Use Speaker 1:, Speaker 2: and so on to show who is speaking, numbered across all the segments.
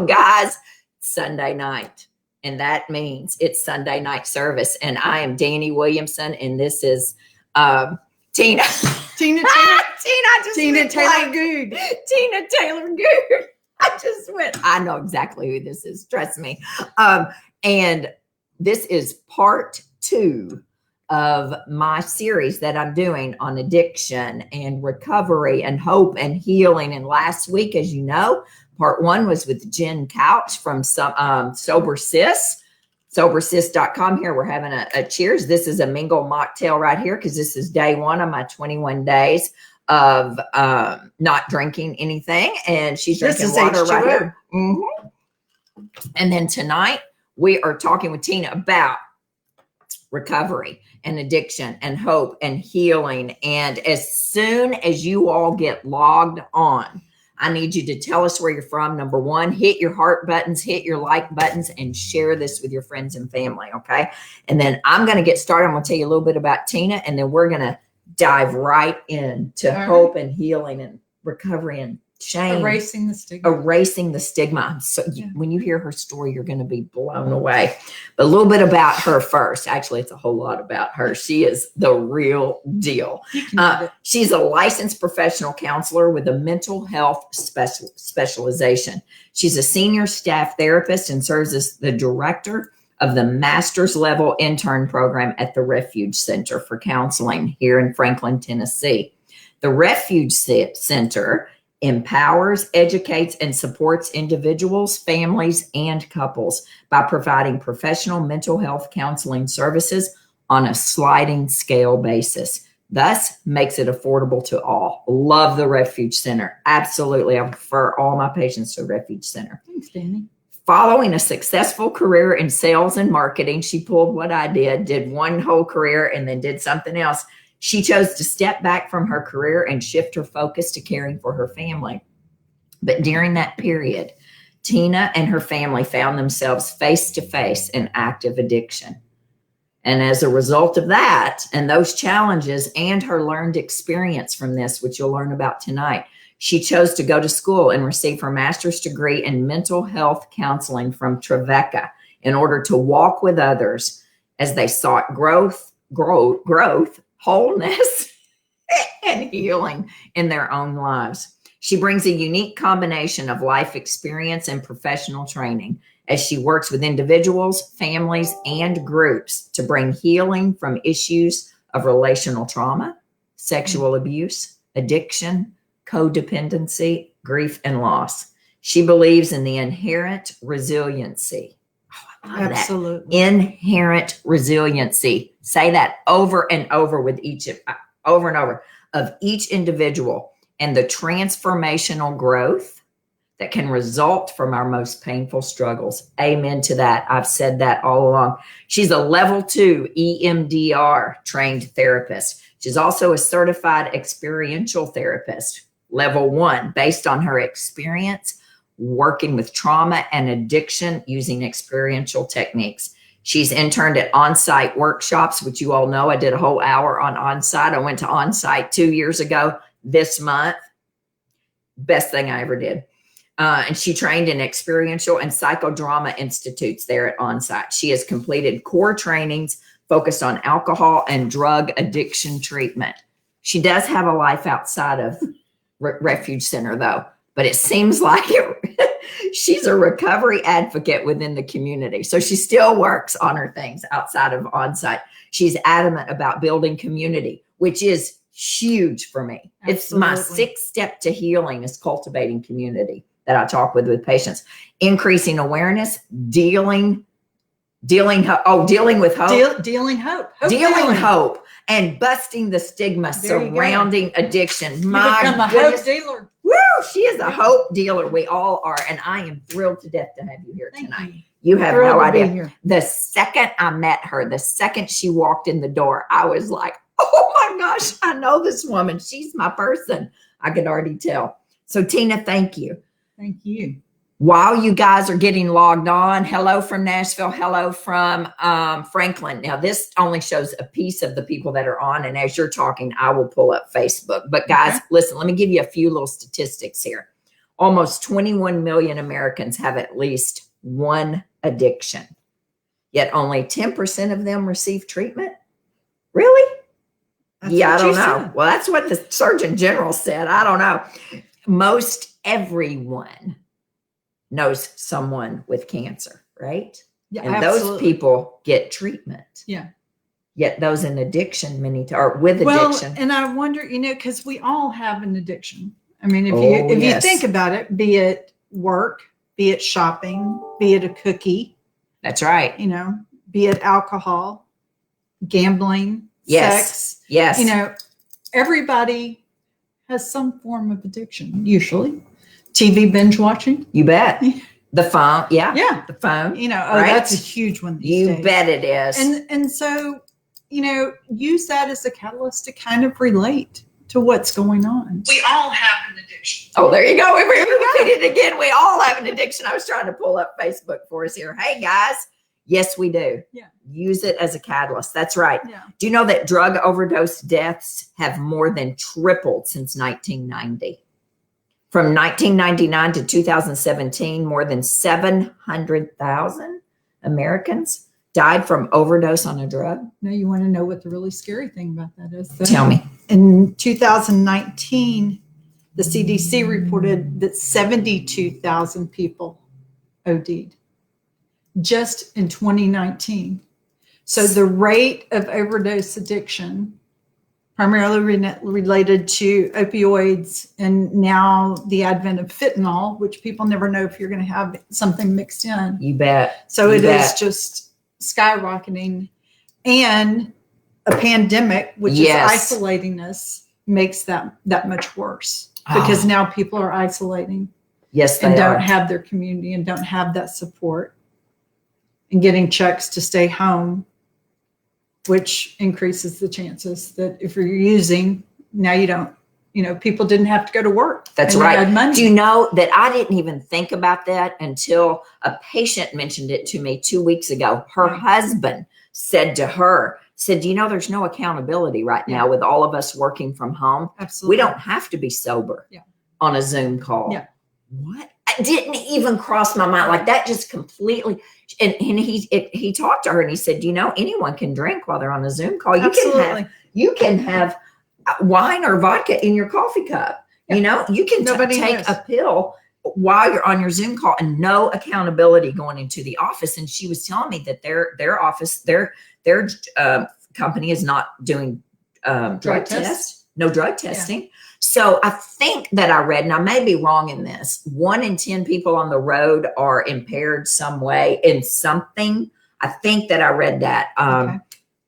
Speaker 1: So guys, Sunday night. And that means it's Sunday night service. And I am Dani Williamson. And this is Tina. Tina Taylor Good. Tina Taylor Good. I know exactly who this is. Trust me. And this is part 2 of my series that I'm doing on addiction and recovery and hope and healing. And last week, as you know, part 1 was with Jen Couch from Sober Sis, sobersis.com. Here we're having a cheers. This is a mingle mocktail right here because this is day 1 of my 21 days of not drinking anything. And she's drinking water right here. Mm-hmm. And then tonight we are talking with Tina about recovery and addiction and hope and healing. And as soon as you all get logged on, I need you to tell us where you're from. Number 1, hit your heart buttons, hit your like buttons, and share this with your friends and family, okay? And then I'm going to get started. I'm going to tell you a little bit about Tina, and then we're going to dive right into hope and healing and recovery and shame.
Speaker 2: Erasing the stigma.
Speaker 1: So when you hear her story, you're going to be blown away. But a little bit about her first. Actually, it's a whole lot about her. She is the real deal. She's a licensed professional counselor with a mental health specialization. She's a senior staff therapist and serves as the director of the master's level intern program at the Refuge Center for Counseling here in Franklin, Tennessee. The Refuge Center empowers, educates, and supports individuals, families, and couples by providing professional mental health counseling services on a sliding scale basis, thus makes it affordable to all. Love the Refuge Center. Absolutely. I refer all my patients to Refuge Center.
Speaker 2: Thanks, Dani.
Speaker 1: Following a successful career in sales and marketing, she pulled what I did one whole career and then did something else. She chose to step back from her career and shift her focus to caring for her family. But during that period, Tina and her family found themselves face to face in active addiction. And as a result of that and those challenges and her learned experience from this, which you'll learn about tonight, she chose to go to school and receive her master's degree in mental health counseling from Trevecca in order to walk with others as they sought growth, wholeness, and healing in their own lives. She brings a unique combination of life experience and professional training as she works with individuals, families, and groups to bring healing from issues of relational trauma, sexual abuse, addiction, codependency, grief, and loss. She believes in the inherent resiliency.
Speaker 2: Absolutely.
Speaker 1: Inherent resiliency. Say that over and over with each individual and the transformational growth that can result from our most painful struggles. Amen to that. I've said that all along. She's a level 2 EMDR trained therapist. She's also a certified experiential therapist, level 1, based on her experience working with trauma and addiction using experiential techniques. She's interned at on-site workshops, which you all know. I did a whole hour on on-site. I went to on-site 2 years ago this month. Best thing I ever did. And she trained in experiential and psychodrama institutes there at on-site. She has completed core trainings focused on alcohol and drug addiction treatment. She does have a life outside of Refuge Center, though. But it seems like she's a recovery advocate within the community. So she still works on her things outside of on-site. She's adamant about building community, which is huge for me. Absolutely. It's my 6th step to healing is cultivating community that I talk with patients. Increasing awareness, dealing with hope.
Speaker 2: Dealing hope.
Speaker 1: Hope. And busting the stigma surrounding addiction.
Speaker 2: My goodness. A hope dealer.
Speaker 1: Woo! She is a hope dealer. We all are. And I am thrilled to death to have you here tonight. You have no idea. The second I met her, the second she walked in the door, I was like, oh my gosh, I know this woman. She's my person. I could already tell. So Tina, thank you.
Speaker 2: Thank you.
Speaker 1: While you guys are getting logged on, hello from Nashville, hello from Franklin. Now, this only shows a piece of the people that are on, and as you're talking, I will pull up Facebook. But guys, listen, let me give you a few little statistics here. Almost 21 million Americans have at least one addiction, yet only 10% of them receive treatment. Really? I don't know. Well, that's what the Surgeon General said. I don't know. Most everyone knows someone with cancer, right?
Speaker 2: Yeah,
Speaker 1: and
Speaker 2: absolutely.
Speaker 1: those people get treatment.
Speaker 2: Yeah.
Speaker 1: Yet those in addiction or with addiction.
Speaker 2: And I wonder, because we all have an addiction. I mean, if you think about it, be it work, be it shopping, be it a cookie.
Speaker 1: That's right.
Speaker 2: Be it alcohol, gambling, sex.
Speaker 1: Yes.
Speaker 2: Everybody has some form of addiction, usually. TV binge watching.
Speaker 1: You bet. The phone. Yeah.
Speaker 2: Yeah.
Speaker 1: The phone.
Speaker 2: Right? That's a huge one these days.
Speaker 1: You bet it is.
Speaker 2: And so, use that as a catalyst to kind of relate to what's going on. We all have an addiction.
Speaker 1: Oh, there you go. We repeated it again. We all have an addiction. I was trying to pull up Facebook for us here. Hey, guys. Yes, we do.
Speaker 2: Yeah.
Speaker 1: Use it as a catalyst. That's right.
Speaker 2: Yeah.
Speaker 1: Do you know that drug overdose deaths have more than tripled since 1990? From 1999 to 2017, more than 700,000 Americans died from overdose on a drug.
Speaker 2: Now, you want to know what the really scary thing about that is?
Speaker 1: Tell me.
Speaker 2: In 2019, the CDC reported that 72,000 people OD'd just in 2019. So the rate of overdose addiction, primarily related to opioids, and now the advent of fentanyl, which people never know if you're going to have something mixed in.
Speaker 1: You bet.
Speaker 2: So it is just skyrocketing. And a pandemic, which is isolating us, makes that much worse because now people are isolating.
Speaker 1: Yes, they
Speaker 2: and
Speaker 1: are.
Speaker 2: don't have their community and don't have that support, and getting checks to stay home, which increases the chances that if you're using, now you don't, people didn't have to go to work.
Speaker 1: That's
Speaker 2: and
Speaker 1: right.
Speaker 2: they had money.
Speaker 1: Do you know that I didn't even think about that until a patient mentioned it to me 2 weeks ago. Her husband said to her, do you know there's no accountability right now with all of us working from home?
Speaker 2: Absolutely.
Speaker 1: We don't have to be sober on a Zoom call.
Speaker 2: Yeah.
Speaker 1: What? It didn't even cross my mind. Like that just completely. And he talked to her and he said, anyone can drink while they're on a Zoom call. You can have wine or vodka in your coffee cup.
Speaker 2: Yeah.
Speaker 1: You can take a pill while you're on your Zoom call, and no accountability going into the office. And she was telling me that their office, their company is not doing drug tests, no drug testing. Yeah. So I think that I read, and I may be wrong in this, 1 in 10 people on the road are impaired some way in something. I think that I read that.
Speaker 2: Okay.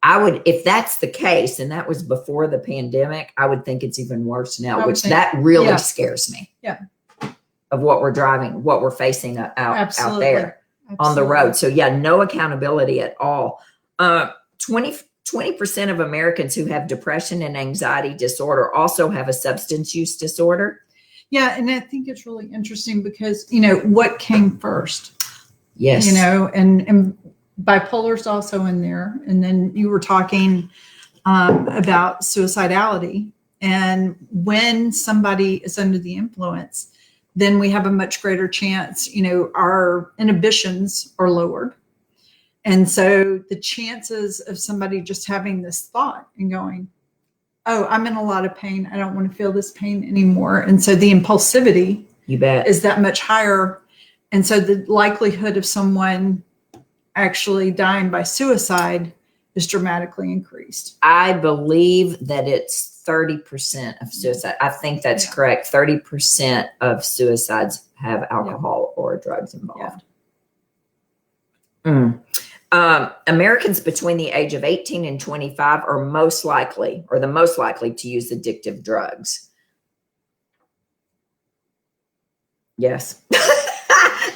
Speaker 1: I would, if that's the case, and that was before the pandemic, I would think it's even worse now, which that really scares me.
Speaker 2: Yeah. Of
Speaker 1: what we're facing out there on the road. So no accountability at all. 20% of Americans who have depression and anxiety disorder also have a substance use disorder.
Speaker 2: Yeah. And I think it's really interesting because, what came first?
Speaker 1: Yes.
Speaker 2: And bipolar's also in there. And then you were talking about suicidality. And when somebody is under the influence, then we have a much greater chance, our inhibitions are lowered. And so the chances of somebody just having this thought and going, oh, I'm in a lot of pain. I don't want to feel this pain anymore. And so the impulsivity is that much higher. And so the likelihood of someone actually dying by suicide is dramatically increased.
Speaker 1: I believe that it's 30% of suicide. I think that's correct. 30% of suicides have alcohol or drugs involved. Yeah. Americans between the age of 18 and 25 are the most likely to use addictive drugs. Yes.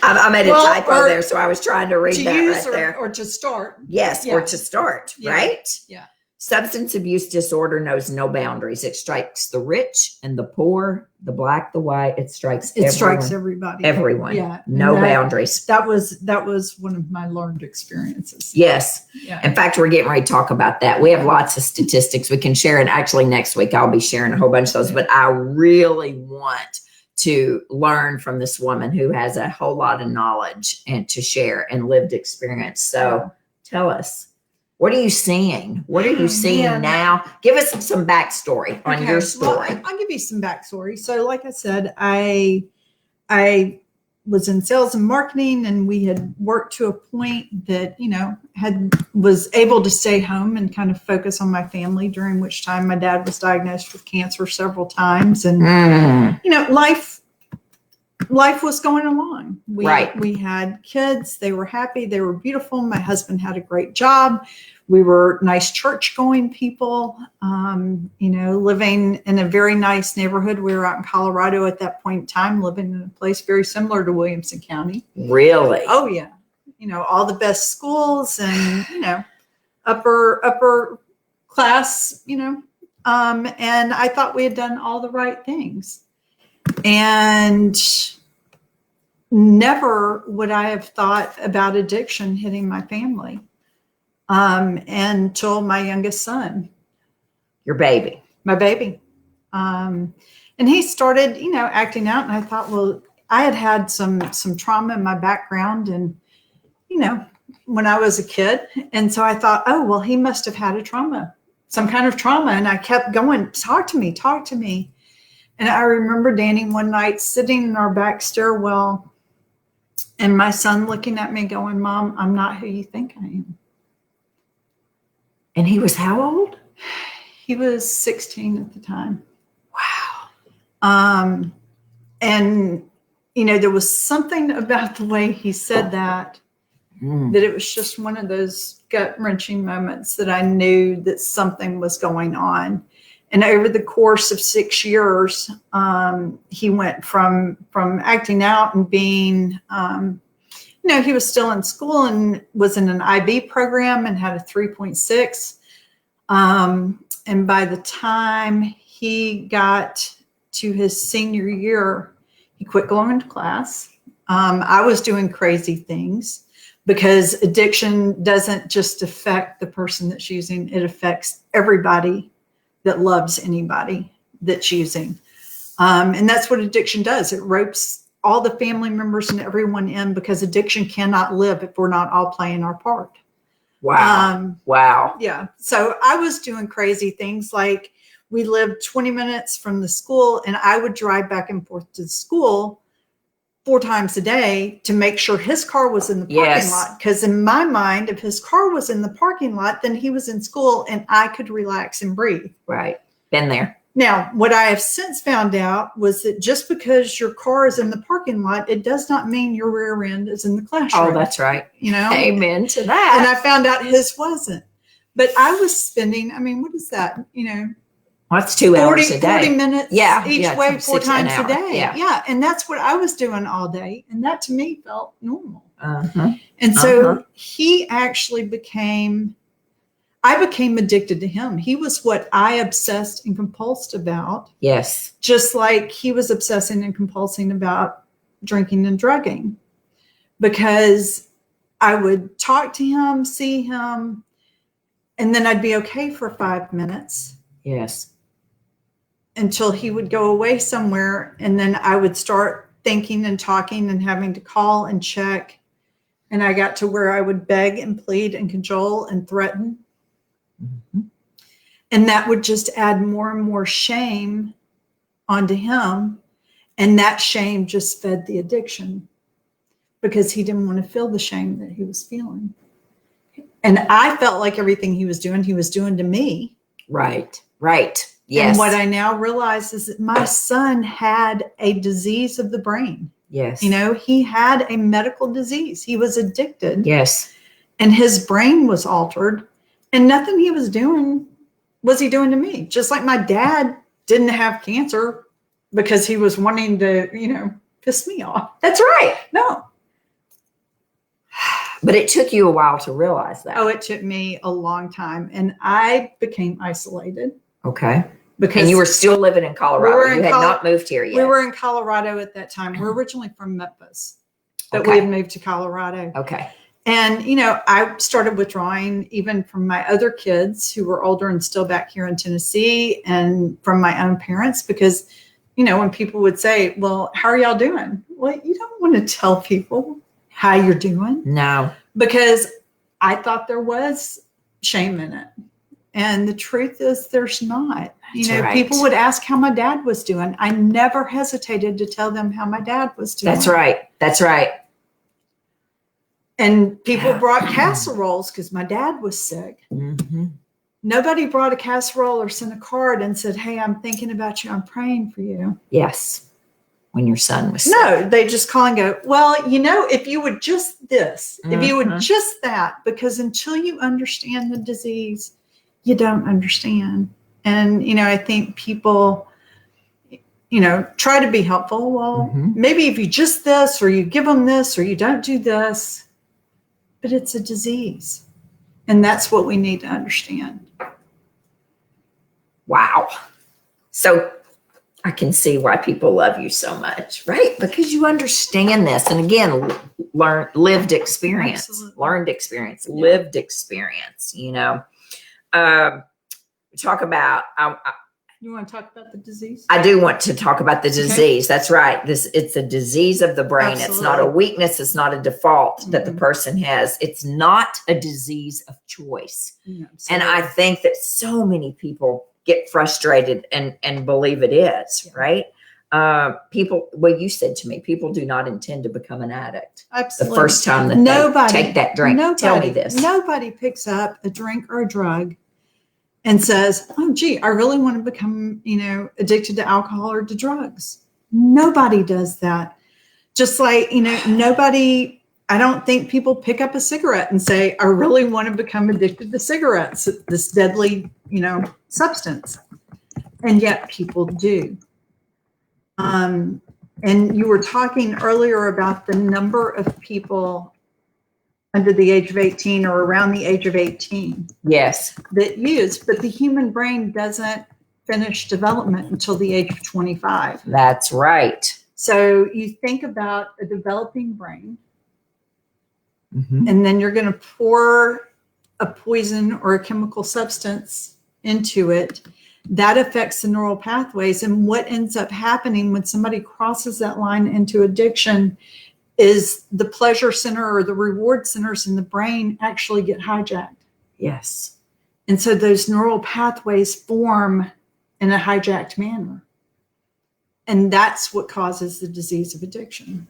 Speaker 1: I made a typo there, so I was trying to read that right there.
Speaker 2: Or to start.
Speaker 1: Yes, or to start, right?
Speaker 2: Yeah.
Speaker 1: Substance abuse disorder knows no boundaries. It strikes the rich and the poor, the black, the white. It strikes
Speaker 2: everybody.
Speaker 1: Everyone.
Speaker 2: Yeah.
Speaker 1: No boundaries.
Speaker 2: That was one of my learned experiences.
Speaker 1: Yes. Yeah. In fact, we're getting ready to talk about that. We have lots of statistics we can share. And actually next week I'll be sharing a whole bunch of those. But I really want to learn from this woman who has a whole lot of knowledge and to share and lived experience. So tell us, what are you seeing? What are you seeing now? Give us some backstory on your story.
Speaker 2: Well, I'll give you some backstory. So like I said, I was in sales and marketing, and we had worked to a point that, was able to stay home and kind of focus on my family, during which time my dad was diagnosed with cancer several times. And, life was going along. We had kids. They were happy. They were beautiful. My husband had a great job. We were nice church going people, living in a very nice neighborhood. We were out in Colorado at that point in time, living in a place very similar to Williamson County.
Speaker 1: Really?
Speaker 2: Oh yeah. All the best schools and, upper class, and I thought we had done all the right things. And never would I have thought about addiction hitting my family until my youngest son.
Speaker 1: Your baby.
Speaker 2: My baby. And he started, acting out. And I thought, well, I had some trauma in my background and, when I was a kid. And so I thought, oh, well, he must have had some kind of trauma. And I kept going, talk to me. And I remember Dani one night sitting in our back stairwell and my son looking at me going, Mom, I'm not who you think I am.
Speaker 1: And he was how old?
Speaker 2: He was 16 at the time.
Speaker 1: Wow.
Speaker 2: And, there was something about the way he said that it was just one of those gut-wrenching moments that I knew that something was going on. And over the course of 6 years, he went from acting out and being, he was still in school and was in an IB program and had a 3.6. And by the time he got to his senior year, he quit going to class. I was doing crazy things because addiction doesn't just affect the person that's using, it affects everybody that loves anybody that's using. And that's what addiction does. It ropes all the family members and everyone in, because addiction cannot live if we're not all playing our part.
Speaker 1: Wow. Wow.
Speaker 2: Yeah. So I was doing crazy things, like we lived 20 minutes from the school and I would drive back and forth to the school 4 times a day to make sure his car was in the parking lot. Because in my mind, if his car was in the parking lot, then he was in school and I could relax and breathe.
Speaker 1: Right. Been there.
Speaker 2: Now, what I have since found out was that just because your car is in the parking lot, it does not mean your rear end is in the classroom.
Speaker 1: Oh, that's right. Amen to that.
Speaker 2: And I found out his wasn't. But I was spending, what is that?
Speaker 1: Well, that's 2 hours a day.
Speaker 2: 40 minutes each way, 4 times a day.
Speaker 1: Yeah.
Speaker 2: And that's what I was doing all day. And that to me felt normal.
Speaker 1: Uh-huh.
Speaker 2: And so he actually I became addicted to him. He was what I obsessed and compulsed about.
Speaker 1: Yes.
Speaker 2: Just like he was obsessing and compulsing about drinking and drugging. Because I would talk to him, see him, and then I'd be okay for 5 minutes.
Speaker 1: Yes.
Speaker 2: Until he would go away somewhere. And then I would start thinking and talking and having to call and check. And I got to where I would beg and plead and cajole and threaten.
Speaker 1: Mm-hmm.
Speaker 2: And that would just add more and more shame onto him. And that shame just fed the addiction because he didn't want to feel the shame that he was feeling. And I felt like everything he was doing to me.
Speaker 1: Right. Yes.
Speaker 2: And what I now realize is that my son had a disease of the brain.
Speaker 1: Yes.
Speaker 2: He had a medical disease. He was addicted.
Speaker 1: Yes.
Speaker 2: And his brain was altered. And nothing he was doing was he doing to me. Just like my dad didn't have cancer because he was wanting to, piss me off.
Speaker 1: That's right.
Speaker 2: No.
Speaker 1: But it took you a while to realize that.
Speaker 2: Oh, it took me a long time. And I became isolated.
Speaker 1: Okay. And you were still living in Colorado. You had not moved here yet.
Speaker 2: We were in Colorado at that time. We're originally from Memphis, but we had moved to Colorado.
Speaker 1: Okay.
Speaker 2: And, I started withdrawing even from my other kids who were older and still back here in Tennessee, and from my own parents, because, when people would say, well, how are y'all doing? Well, you don't want to tell people how you're doing.
Speaker 1: No.
Speaker 2: Because I thought there was shame in it. And the truth is there's not.
Speaker 1: That's right.
Speaker 2: People would ask how my dad was doing. I never hesitated to tell them how my dad was doing.
Speaker 1: That's right. That's right.
Speaker 2: And people brought casseroles because my dad was sick.
Speaker 1: Mm-hmm.
Speaker 2: Nobody brought a casserole or sent a card and said, hey, I'm thinking about you. I'm praying for you.
Speaker 1: Yes. When your son was sick.
Speaker 2: No, they just call and go, well, if you would just this, if you would just that, because until you understand the disease, you don't understand. And, I think people, try to be helpful. Well, maybe if you just this, or you give them this, or you don't do this, but it's a disease. And that's what we need to understand.
Speaker 1: Wow. So I can see why people love you so much, right? Because you understand this. And again, lived experience,
Speaker 2: Absolutely.
Speaker 1: Learned experience, lived experience, talk about,
Speaker 2: You want to talk about the disease?
Speaker 1: I do want to talk about the disease.
Speaker 2: Okay.
Speaker 1: That's right. It's a disease of the brain.
Speaker 2: Absolutely.
Speaker 1: It's not a weakness. It's not a default that the person has. It's not a disease of choice. And I think that so many people get frustrated and believe it is, right? You said to me, people do not intend to become an addict.
Speaker 2: Absolutely.
Speaker 1: The first time that they take that drink. Tell me this.
Speaker 2: Nobody picks up a drink or a drug and says, oh, gee, I really want to become, addicted to alcohol or to drugs. Nobody does that. Just like, I don't think people pick up a cigarette and say, I really want to become addicted to cigarettes, this deadly, substance. And yet people do. And you were talking earlier about the number of people under the age of 18 or around the age of 18.
Speaker 1: Yes.
Speaker 2: That use, but the human brain doesn't finish development until the age of 25.
Speaker 1: That's right.
Speaker 2: So you think about a developing brain,
Speaker 1: Mm-hmm.
Speaker 2: and then you're going to pour a poison or a chemical substance into it. That affects the neural pathways. And what ends up happening when somebody crosses that line into addiction is the pleasure center or the reward centers in the brain actually get hijacked.
Speaker 1: Yes.
Speaker 2: And so those neural pathways form in a hijacked manner. And that's what causes the disease of addiction.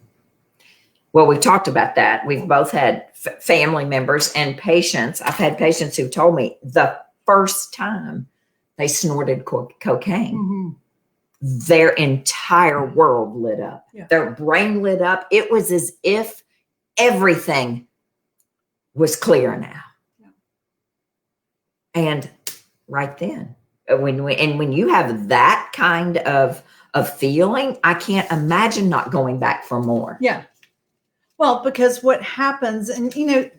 Speaker 1: Well, we talked about that. We've both had family members and patients. I've had patients who told me the first time they snorted cocaine, their entire world lit up. Yeah. Their brain lit up. It was as if everything was clear now. Yeah. And right then, when you have that kind of feeling, I can't imagine not going back for more.
Speaker 2: Yeah. Well, because what happens, and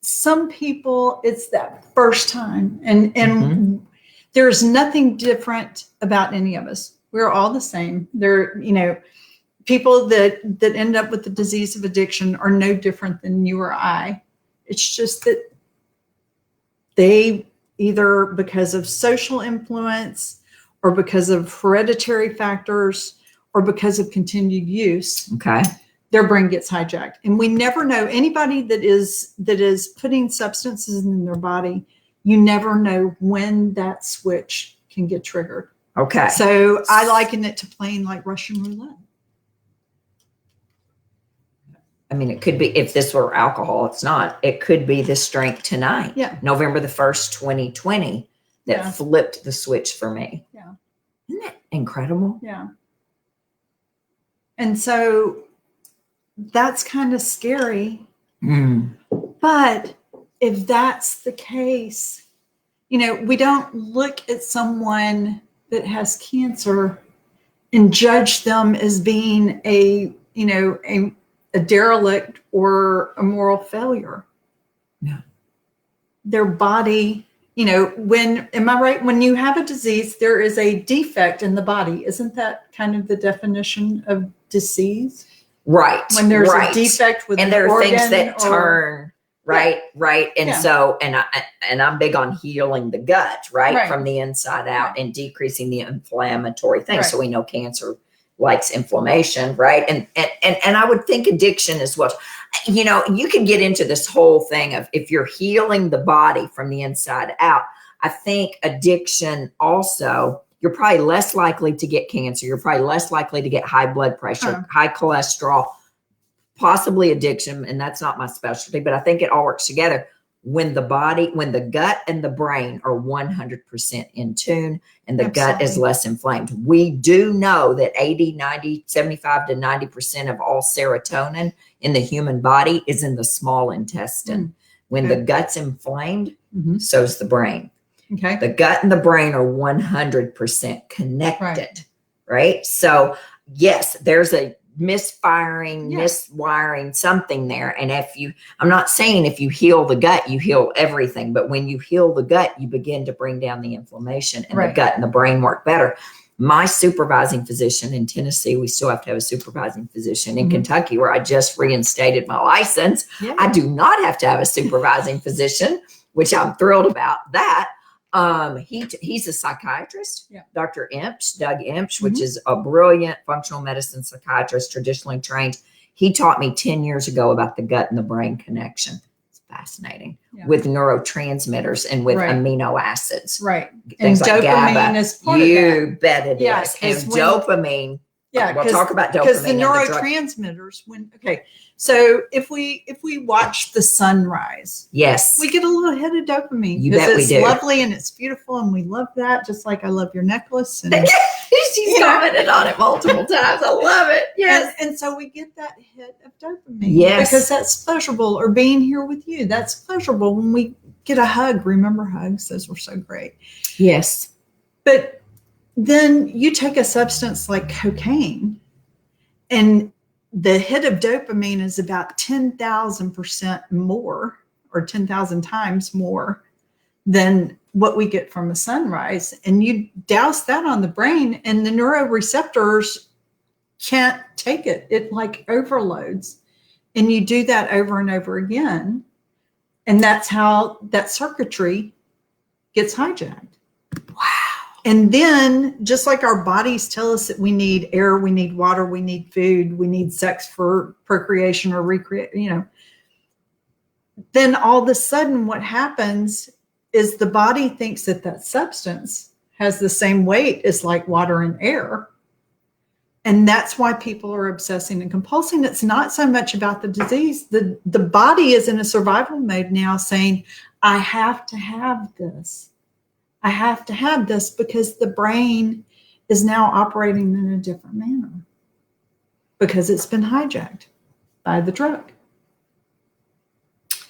Speaker 2: some people, it's that first time, and there's nothing different about any of us. We're all the same. People that end up with the disease of addiction are no different than you or I. It's just that they either because of social influence or because of hereditary factors or because of continued use.
Speaker 1: Okay.
Speaker 2: Their brain gets hijacked. And we never know anybody that is putting substances in their body. You never know when that switch can get triggered.
Speaker 1: Okay.
Speaker 2: So I liken it to playing like Russian roulette.
Speaker 1: I mean, it could be, if this were alcohol, it's not. It could be this drink tonight.
Speaker 2: Yeah.
Speaker 1: November the 1st, 2020, that flipped the switch for me.
Speaker 2: Yeah.
Speaker 1: Isn't that incredible?
Speaker 2: Yeah. And so that's kind of scary. But if that's the case, we don't look at someone that has cancer and judge them as being a derelict or a moral failure.
Speaker 1: No.
Speaker 2: Their body, am I right? When you have a disease, there is a defect in the body. Isn't that kind of the definition of disease?
Speaker 1: Right.
Speaker 2: When there's a defect with
Speaker 1: and
Speaker 2: an
Speaker 1: there are
Speaker 2: organ
Speaker 1: things that turn right? Right. And
Speaker 2: Yeah.
Speaker 1: so, and I'm big on healing the gut, right?
Speaker 2: Right.
Speaker 1: From the inside out
Speaker 2: Right.
Speaker 1: and decreasing the inflammatory things.
Speaker 2: Right.
Speaker 1: So we know cancer likes inflammation, right? And I would think addiction as well. You know, you can get into this whole thing of if you're healing the body from the inside out. I think addiction also, you're probably less likely to get cancer. You're probably less likely to get high blood pressure, high cholesterol, possibly addiction. And that's not my specialty, but I think it all works together when the gut and the brain are 100% in tune and the gut is less inflamed. We do know that 80, 90, 75 to 90% of all serotonin in the human body is in the small intestine. When the gut's inflamed, so's the brain.
Speaker 2: Okay.
Speaker 1: The gut and the brain are 100% connected, right? So yes, there's a misfiring, miswiring, something there. And I'm not saying if you heal the gut, you heal everything, but when you heal the gut, you begin to bring down the inflammation and the gut and the brain work better. My supervising physician in Tennessee, we still have to have a supervising physician. In Kentucky, where I just reinstated my license, I do not have to have a supervising physician, which I'm thrilled about that. He's a psychiatrist, Dr. Impsch, Doug Impsch, which is a brilliant functional medicine psychiatrist, traditionally trained. He taught me 10 years ago about the gut and the brain connection. It's fascinating with neurotransmitters and with amino acids.
Speaker 2: Right.
Speaker 1: Things
Speaker 2: and
Speaker 1: like
Speaker 2: dopamine
Speaker 1: GABA.
Speaker 2: is part of that.
Speaker 1: You bet it is. And
Speaker 2: dopamine.
Speaker 1: We'll talk about dopamine.
Speaker 2: Because the neurotransmitters, so if we watch the sunrise, we get a little hit of dopamine.
Speaker 1: You bet we do.
Speaker 2: It's lovely and it's beautiful and we love that, just like I love your necklace. And
Speaker 1: she's commented on it multiple times. I love it. Yes.
Speaker 2: And so we get that hit of dopamine. Yes. Because that's pleasurable, or being here with you. That's pleasurable when we get a hug. Remember hugs? Those were so great.
Speaker 1: Yes.
Speaker 2: But then you take a substance like cocaine and the hit of dopamine is about 10,000% more, or 10,000 times more than what we get from a sunrise. And you douse that on the brain and the neuroreceptors can't take it. It like overloads. And you do that over and over again. And that's how that circuitry gets hijacked.
Speaker 1: Wow.
Speaker 2: And then just like our bodies tell us that we need air, we need water, we need food, we need sex for procreation or recreate, then all of a sudden what happens is the body thinks that that substance has the same weight as like water and air. And that's why people are obsessing and compulsing. It's not so much about the disease. The body is in a survival mode now saying, I have to have this. I have to have this because the brain is now operating in a different manner because it's been hijacked by the drug.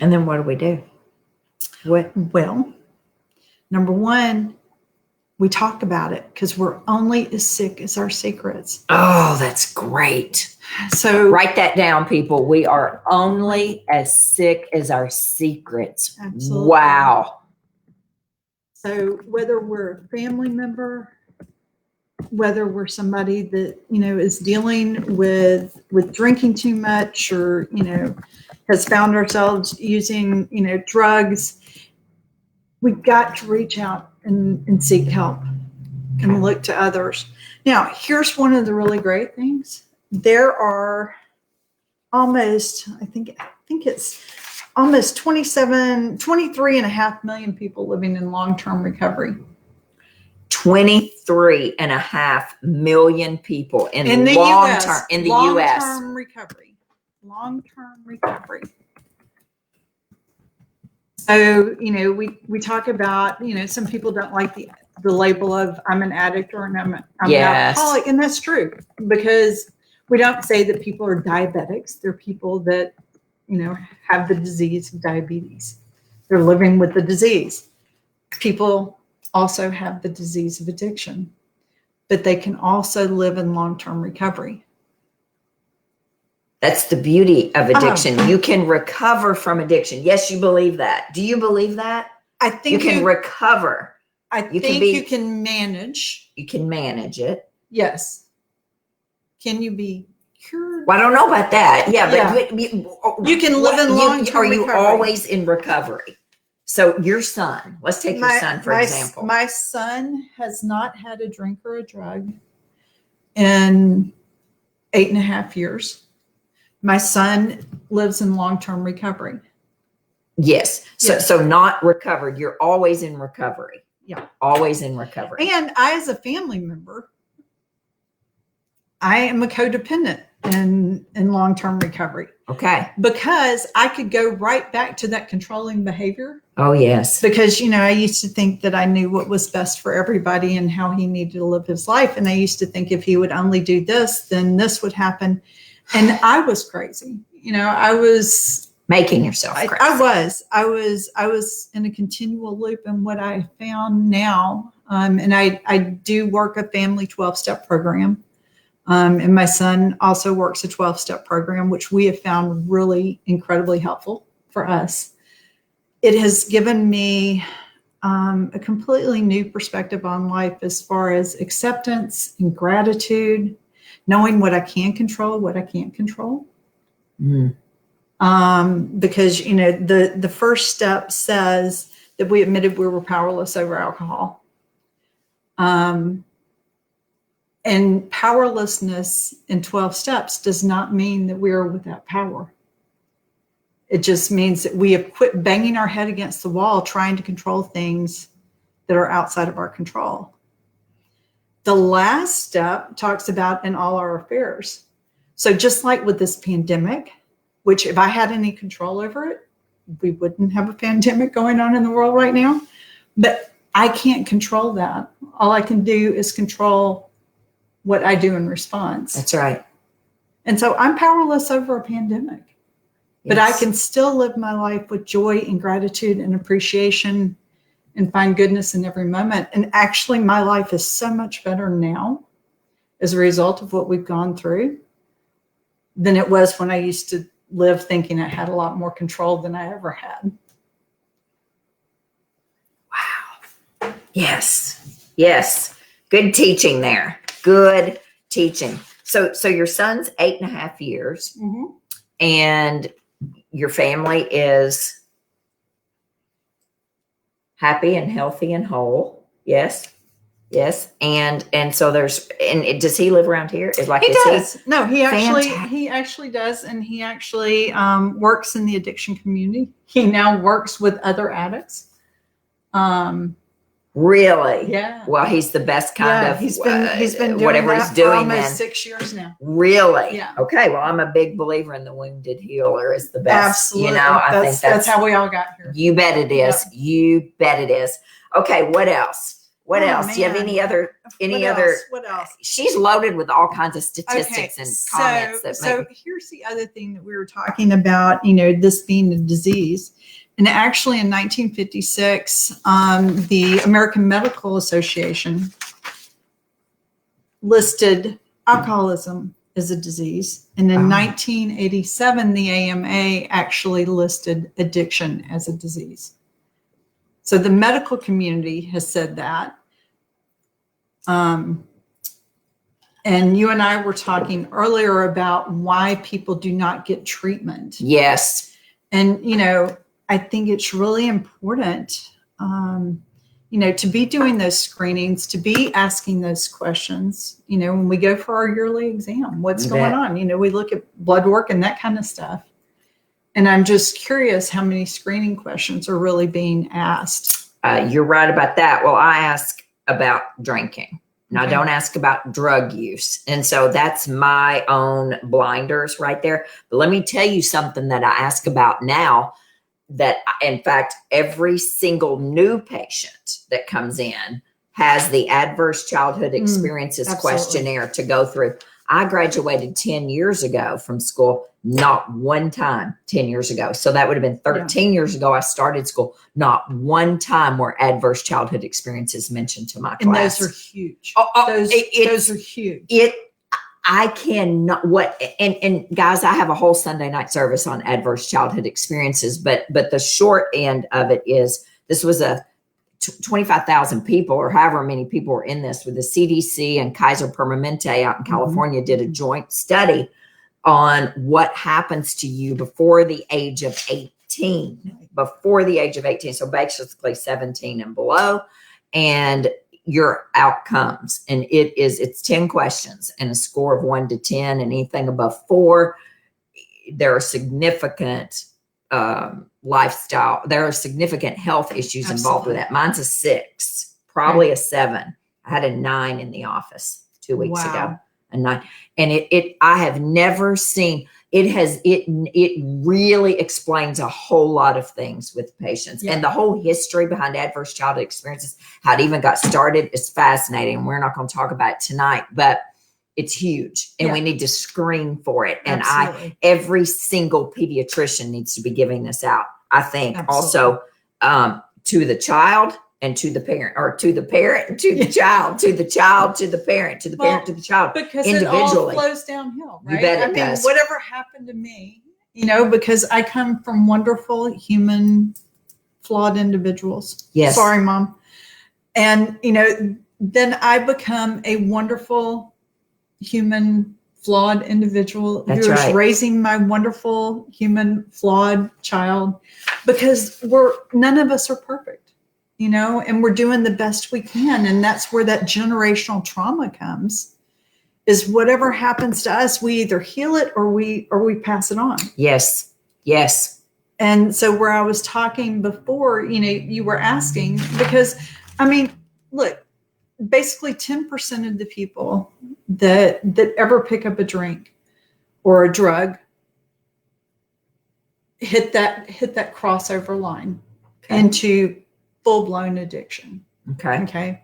Speaker 1: And then what do we do?
Speaker 2: Well, number one, we talk about it because we're only as sick as our secrets.
Speaker 1: Oh, that's great.
Speaker 2: So
Speaker 1: write that down, people. We are only as sick as our secrets.
Speaker 2: Absolutely.
Speaker 1: Wow.
Speaker 2: So whether we're a family member, whether we're somebody that, is dealing with drinking too much or, has found ourselves using, drugs, we've got to reach out and seek help and look to others. Now, here's one of the really great things. There are almost, I think it's almost 23.5 million people living in long-term recovery.
Speaker 1: 23.5 million people in
Speaker 2: the
Speaker 1: long-term
Speaker 2: U.S.
Speaker 1: in the U.S.
Speaker 2: Long-term recovery. Long-term recovery. So, we talk about, some people don't like the label of I'm an addict or I'm an alcoholic. And that's true because we don't say that people are diabetics. They're people that, have the disease of diabetes. They're living with the disease. People also have the disease of addiction, but they can also live in long-term recovery.
Speaker 1: That's the beauty of addiction. You can recover from addiction. Yes, you believe that. Do you believe that?
Speaker 2: I think
Speaker 1: you can recover.
Speaker 2: I think you can manage.
Speaker 1: You can manage it.
Speaker 2: Yes. Can you be cured.
Speaker 1: Well, I don't know about that. Yeah, but
Speaker 2: You can live in long-term
Speaker 1: Are you
Speaker 2: recovery.
Speaker 1: always in recovery? So your son, let's take your son for example.
Speaker 2: My son has not had a drink or a drug in 8.5 years. My son lives in long-term recovery.
Speaker 1: Yes. So not recovered. You're always in recovery.
Speaker 2: Yeah.
Speaker 1: Always in recovery.
Speaker 2: And I, as a family member, I am a codependent in long-term recovery.
Speaker 1: Okay.
Speaker 2: Because I could go right back to that controlling behavior.
Speaker 1: Oh, yes.
Speaker 2: Because, I used to think that I knew what was best for everybody and how he needed to live his life. And I used to think if he would only do this, then this would happen. And I was crazy. I was
Speaker 1: making yourself crazy.
Speaker 2: I was in a continual loop. And what I found now, and I do work a family 12-step program. And my son also works a 12-step program, which we have found really incredibly helpful for us. It has given me a completely new perspective on life as far as acceptance and gratitude, knowing what I can control, what I can't control.
Speaker 1: Mm.
Speaker 2: Because, the first step says that we admitted we were powerless over alcohol. And powerlessness in 12 steps does not mean that we are without power. It just means that we have quit banging our head against the wall, trying to control things that are outside of our control. The last step talks about in all our affairs. So just like with this pandemic, which if I had any control over it, we wouldn't have a pandemic going on in the world right now. But I can't control that. All I can do is control what I do in response.
Speaker 1: That's right.
Speaker 2: And so I'm powerless over a pandemic, but I can still live my life with joy and gratitude and appreciation and find goodness in every moment. And actually my life is so much better now as a result of what we've gone through than it was when I used to live thinking I had a lot more control than I ever had.
Speaker 1: Wow. Yes. Yes. Good teaching there. Good teaching. So your son's 8.5 years,
Speaker 2: mm-hmm.
Speaker 1: and your family is happy and healthy and whole. Yes. Yes. And so does he live around here? He
Speaker 2: does. No, he actually does. And he actually works in the addiction community. He now works with other addicts.
Speaker 1: Really?
Speaker 2: Yeah.
Speaker 1: Well, he's the best kind of.
Speaker 2: He's been doing
Speaker 1: whatever
Speaker 2: that
Speaker 1: he's doing
Speaker 2: for almost
Speaker 1: then.
Speaker 2: 6 years now.
Speaker 1: Really?
Speaker 2: Yeah.
Speaker 1: Okay. Well, I'm a big believer in the wounded healer is the best.
Speaker 2: Absolutely.
Speaker 1: I think
Speaker 2: that's how we all got here.
Speaker 1: You bet it is. Yep. You bet it is. Okay. What else? What else? Man. Do you have any other?
Speaker 2: What else?
Speaker 1: She's loaded with all kinds of statistics and comments.
Speaker 2: So here's the other thing that we were talking about. This being a disease. And actually in 1956, the American Medical Association listed alcoholism as a disease. And in 1987, the AMA actually listed addiction as a disease. So the medical community has said that. And you and I were talking earlier about why people do not get treatment.
Speaker 1: Yes.
Speaker 2: And, I think it's really important, to be doing those screenings, to be asking those questions, when we go for our yearly exam, what's going on? We look at blood work and that kind of stuff. And I'm just curious how many screening questions are really being asked.
Speaker 1: You're right about that. Well, I ask about drinking. Now, I don't ask about drug use. And so that's my own blinders right there. But let me tell you something that I ask about now. That, in fact, every single new patient that comes in has the Adverse Childhood Experiences Questionnaire to go through. I graduated 10 years ago from school, not one time 10 years ago. So that would have been 13 years ago I started school. Not one time were adverse childhood experiences mentioned to my class.
Speaker 2: And those are huge. Those are huge.
Speaker 1: I cannot and guys, I have a whole Sunday night service on adverse childhood experiences, but the short end of it is this was a 25,000 people or however many people were in this with the CDC and Kaiser Permanente out in California did a joint study on what happens to you before the age of 18, before the age of 18. So basically 17 and below, and your outcomes. And it's 10 questions and a score of 1 to 10, and anything above 4, there are significant lifestyle. There are significant health issues involved with that. Mine's a 6, probably a 7. I had a 9 in the office 2 weeks ago. A 9. And I have never seen it really explains a whole lot of things with patients. And the whole history behind adverse childhood experiences, how it even got started, is fascinating. We're not going to talk about it tonight, but it's huge, and we need to screen for it. And every single pediatrician needs to be giving this out, I think. Also, to the child and to the parent, or to the parent and to the child, to the child, to the parent, to the parent, to the child,
Speaker 2: because
Speaker 1: individually.
Speaker 2: it all flows downhill, right?
Speaker 1: You bet it does.
Speaker 2: Whatever happened to me, because I come from wonderful human flawed individuals.
Speaker 1: Yes.
Speaker 2: Sorry, Mom. And, then I become a wonderful human flawed individual who is raising my wonderful human flawed child, because none of us are perfect. And we're doing the best we can. And that's where that generational trauma comes, is whatever happens to us, we either heal it or we pass it on.
Speaker 1: Yes. Yes.
Speaker 2: And so where I was talking before, you were asking, because look, basically 10% of the people that ever pick up a drink or a drug hit that crossover line into full-blown addiction. Okay.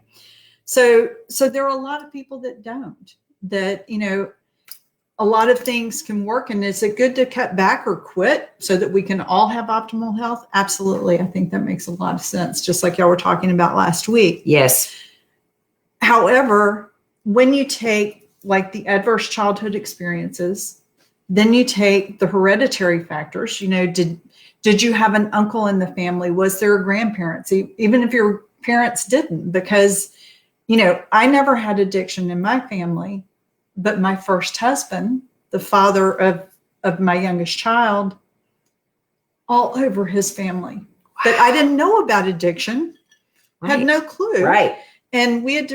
Speaker 2: So there are a lot of people that don't, that, a lot of things can work. And is it good to cut back or quit so that we can all have optimal health? Absolutely. I think that makes a lot of sense. Just like y'all were talking about last week. Yes. However, when you take like the adverse childhood experiences, then you take the hereditary factors, did you have an uncle in the family? Was there a grandparents? Even if your parents didn't, because, I never had addiction in my family, but my first husband, the father of my youngest child, all over his family. Wow. But I didn't know about addiction, had no clue. Right. And we had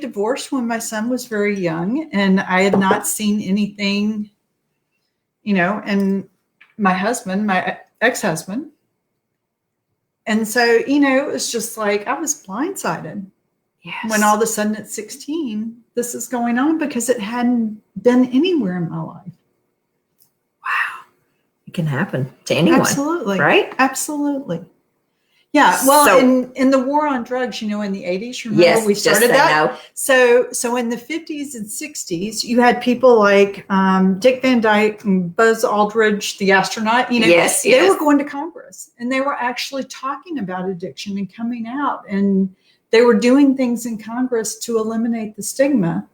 Speaker 2: divorced when my son was very young, and I had not seen anything, and my husband, my ex-husband. And so, it was just like, I was blindsided when all of a sudden at 16, this is going on, because it hadn't been anywhere in my life. Wow. It can happen to anyone. Absolutely. Right? Absolutely. Yeah. Well, so, in the war on drugs, in the 80s, remember we started that? So in the 50s and 60s, you had people like Dick Van Dyke and Buzz Aldridge, the astronaut, they were going to Congress, and they were actually talking about addiction and coming out, and they were doing things in Congress to eliminate the stigma.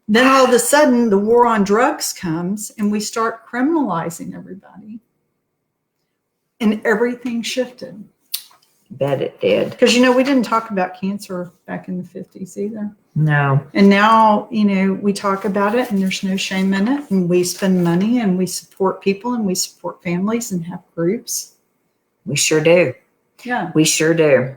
Speaker 2: Then all of a sudden, the war on drugs comes, and we start criminalizing everybody, and everything shifted. Bet it did. Because, we didn't talk about cancer back in the 50s either. No. And now, we talk about it, and there's no shame in it. And we spend money, and we support people, and we support families, and have groups. We sure do. Yeah. We sure do.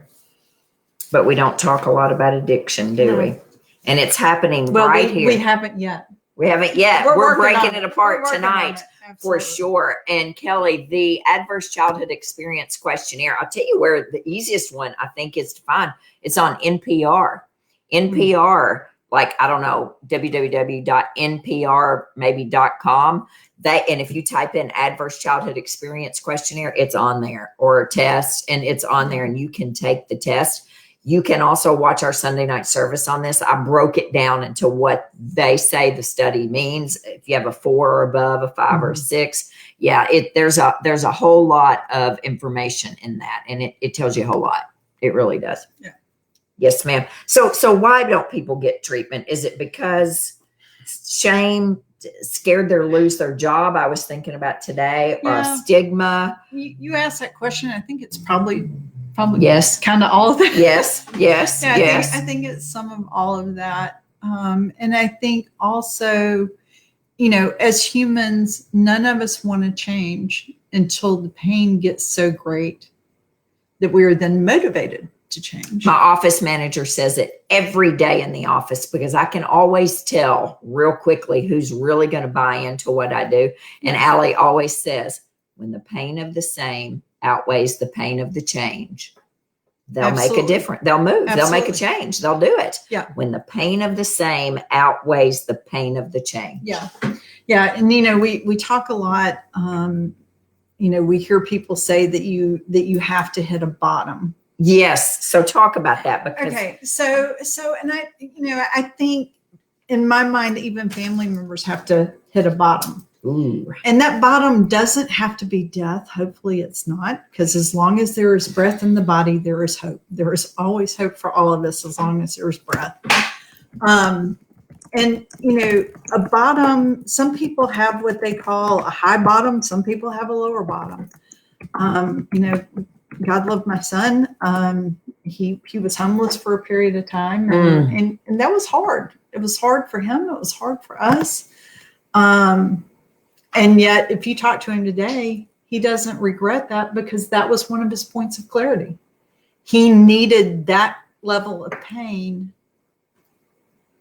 Speaker 2: But we don't talk a lot about addiction, do we? And it's happening here. We haven't yet. We haven't yet. We're breaking it apart tonight. For sure. And Kelly, the Adverse Childhood Experience Questionnaire, I'll tell you where the easiest one I think is to find. It's on NPR. NPR, like, I don't know, www.npr.com. And if you type in Adverse Childhood Experience Questionnaire, it's on there, or a test, and it's on there, and you can take the test. You can also watch our Sunday night service on this. I broke it down into what they say the study means. If you have a 4 or above, a 5 or a 6, there's a whole lot of information in that, and it tells you a whole lot. It really does. Yeah. Yes, ma'am. So why don't people get treatment? Is it because shame, scared they'll lose their job? I was thinking about today, or stigma. You asked that question. I think it's probably yes, kind of all of that. Yes. I think it's some of all of that. And I think also, as humans, none of us want to change until the pain gets so great that we are then motivated to change.
Speaker 1: My office manager says it every day in the office because I can always tell real quickly who's really going to buy into what I do. And Allie always says, when the pain of the same outweighs the pain of the change, they'll make a difference. They'll move. Absolutely. They'll make a change. They'll do it.
Speaker 2: Yeah.
Speaker 1: When the pain of the same outweighs the pain of the change.
Speaker 2: Yeah. Yeah. And, we talk a lot, we hear people say that you have to hit a bottom.
Speaker 1: Yes. So talk about that. Because
Speaker 2: okay. So, and I think in my mind, even family members have to hit a bottom.
Speaker 1: Ooh.
Speaker 2: And that bottom doesn't have to be death. Hopefully it's not, because as long as there is breath in the body, there is hope. There is always hope for all of us as long as there's breath. And, a bottom, some people have what they call a high bottom. Some people have a lower bottom. God loved my son. He was homeless for a period of time, and that was hard. It was hard for him. It was hard for us. And yet, if you talk to him today, he doesn't regret that because that was one of his points of clarity. He needed that level of pain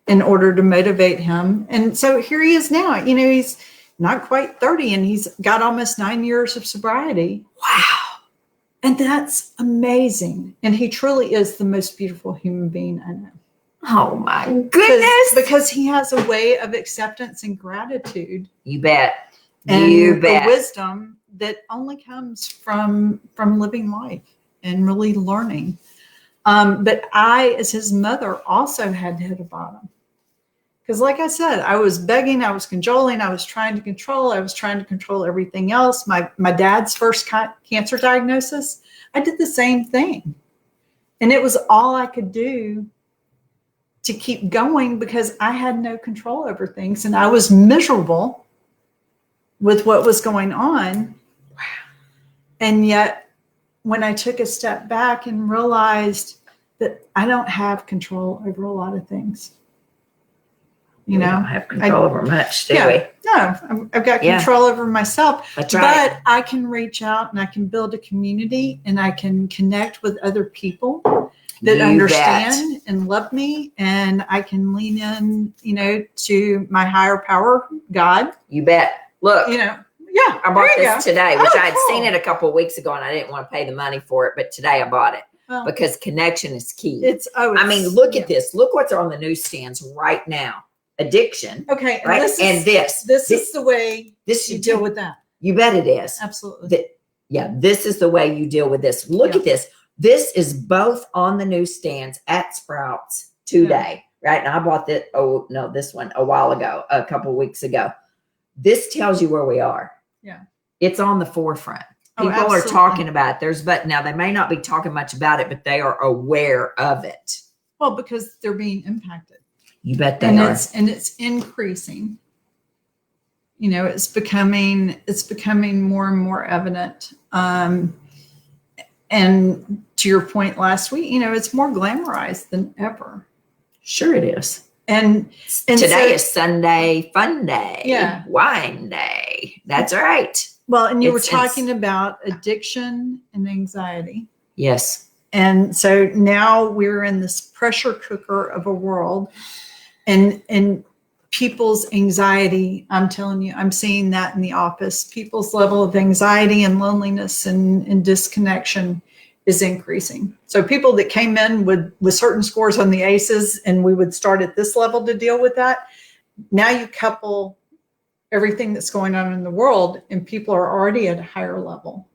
Speaker 2: in order to motivate him. And so here he is now. He's not quite 30 and he's got almost 9 years of sobriety.
Speaker 1: Wow.
Speaker 2: And that's amazing. And he truly is the most beautiful human being I know.
Speaker 1: Oh my goodness.
Speaker 2: Because he has a way of acceptance and gratitude.
Speaker 1: You bet.
Speaker 2: And
Speaker 1: you bet.
Speaker 2: The wisdom that only comes from living life and really learning. But I, as his mother, also had to hit a bottom. Because like I said, I was begging, I was cajoling, I was trying to control everything else. My dad's first cancer diagnosis, I did the same thing. And it was all I could do to keep going because I had no control over things. And I was miserable with what was going on.
Speaker 1: Wow.
Speaker 2: And yet, when I took a step back and realized that I don't have control over a lot of things. We don't have control over much, do we? No, I've got control over myself.
Speaker 1: That's right.
Speaker 2: But I can reach out and I can build a community and I can connect with other people that understand and love me. And I can lean in, to my higher power, God.
Speaker 1: You bet. Look,
Speaker 2: I
Speaker 1: bought this today, which I had seen it a couple of weeks ago and I didn't want to pay the money for it. But today I bought it because connection is key. Look at this. Look what's on the newsstands right now. Addiction.
Speaker 2: Okay.
Speaker 1: Right. This
Speaker 2: is the way you deal with that.
Speaker 1: You bet it is.
Speaker 2: Absolutely.
Speaker 1: This is the way you deal with this. Look at this. This is both on the newsstands at Sprouts today. Yeah. Right. And I bought this. Oh, no, this one a while ago, a couple of weeks ago. This tells you where we are.
Speaker 2: Yeah.
Speaker 1: It's on the forefront. People are talking about it. Now they may not be talking much about it, but they are aware of it.
Speaker 2: Well, because they're being impacted.
Speaker 1: You bet they are.
Speaker 2: It's increasing. It's becoming more and more evident. And to your point last week, it's more glamorized than ever.
Speaker 1: Sure it is.
Speaker 2: And
Speaker 1: today is Sunday Fun Day.
Speaker 2: Yeah.
Speaker 1: Wine Day. That's right.
Speaker 2: Well, and you were talking about addiction and anxiety.
Speaker 1: Yes.
Speaker 2: And so now we're in this pressure cooker of a world and people's anxiety. I'm telling you, I'm seeing that in the office. People's level of anxiety and loneliness and disconnection is increasing. So people that came in with certain scores on the ACEs and we would start at this level to deal with that. Now you couple everything that's going on in the world and people are already at a higher level.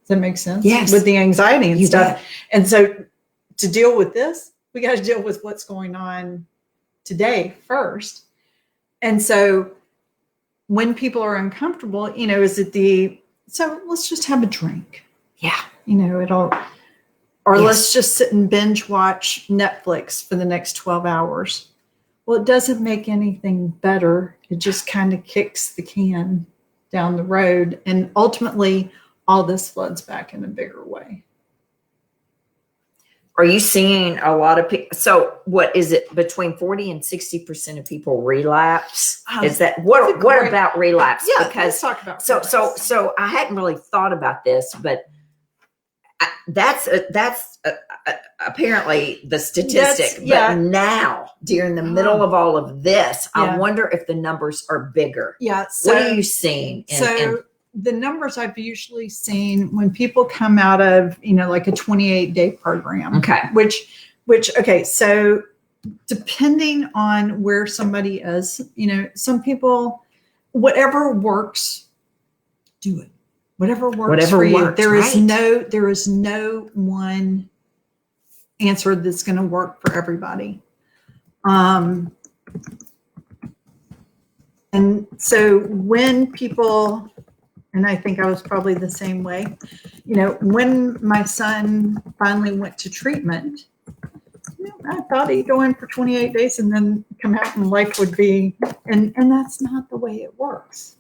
Speaker 2: Does that make sense?
Speaker 1: Yes.
Speaker 2: With the anxiety and stuff.
Speaker 1: Bet.
Speaker 2: And so to deal with this, we got to deal with what's going on today first. And so when people are uncomfortable, is it so let's just have a drink.
Speaker 1: Yeah.
Speaker 2: Let's just sit and binge watch Netflix for the next 12 hours. Well, it doesn't make anything better. It just kind of kicks the can down the road. And ultimately, all this floods back in a bigger way.
Speaker 1: Are you seeing a lot of people? So what is it, between 40 and 60% of people relapse? Is that what about relapse?
Speaker 2: Yeah,
Speaker 1: because
Speaker 2: let's talk about
Speaker 1: so I hadn't really thought about this, but that's apparently the statistic. But now, during the middle of all of this, I wonder if the numbers are bigger.
Speaker 2: Yeah.
Speaker 1: What are you seeing?
Speaker 2: The numbers I've usually seen when people come out of, like a 28-day program.
Speaker 1: Okay.
Speaker 2: Okay. So depending on where somebody is, some people, whatever works, do it. Whatever works for you. There is no one answer that's going to work for everybody. And so when people, and I think I was probably the same way, when my son finally went to treatment, I thought he'd go in for 28 days and then come out and life would be, and that's not the way it works.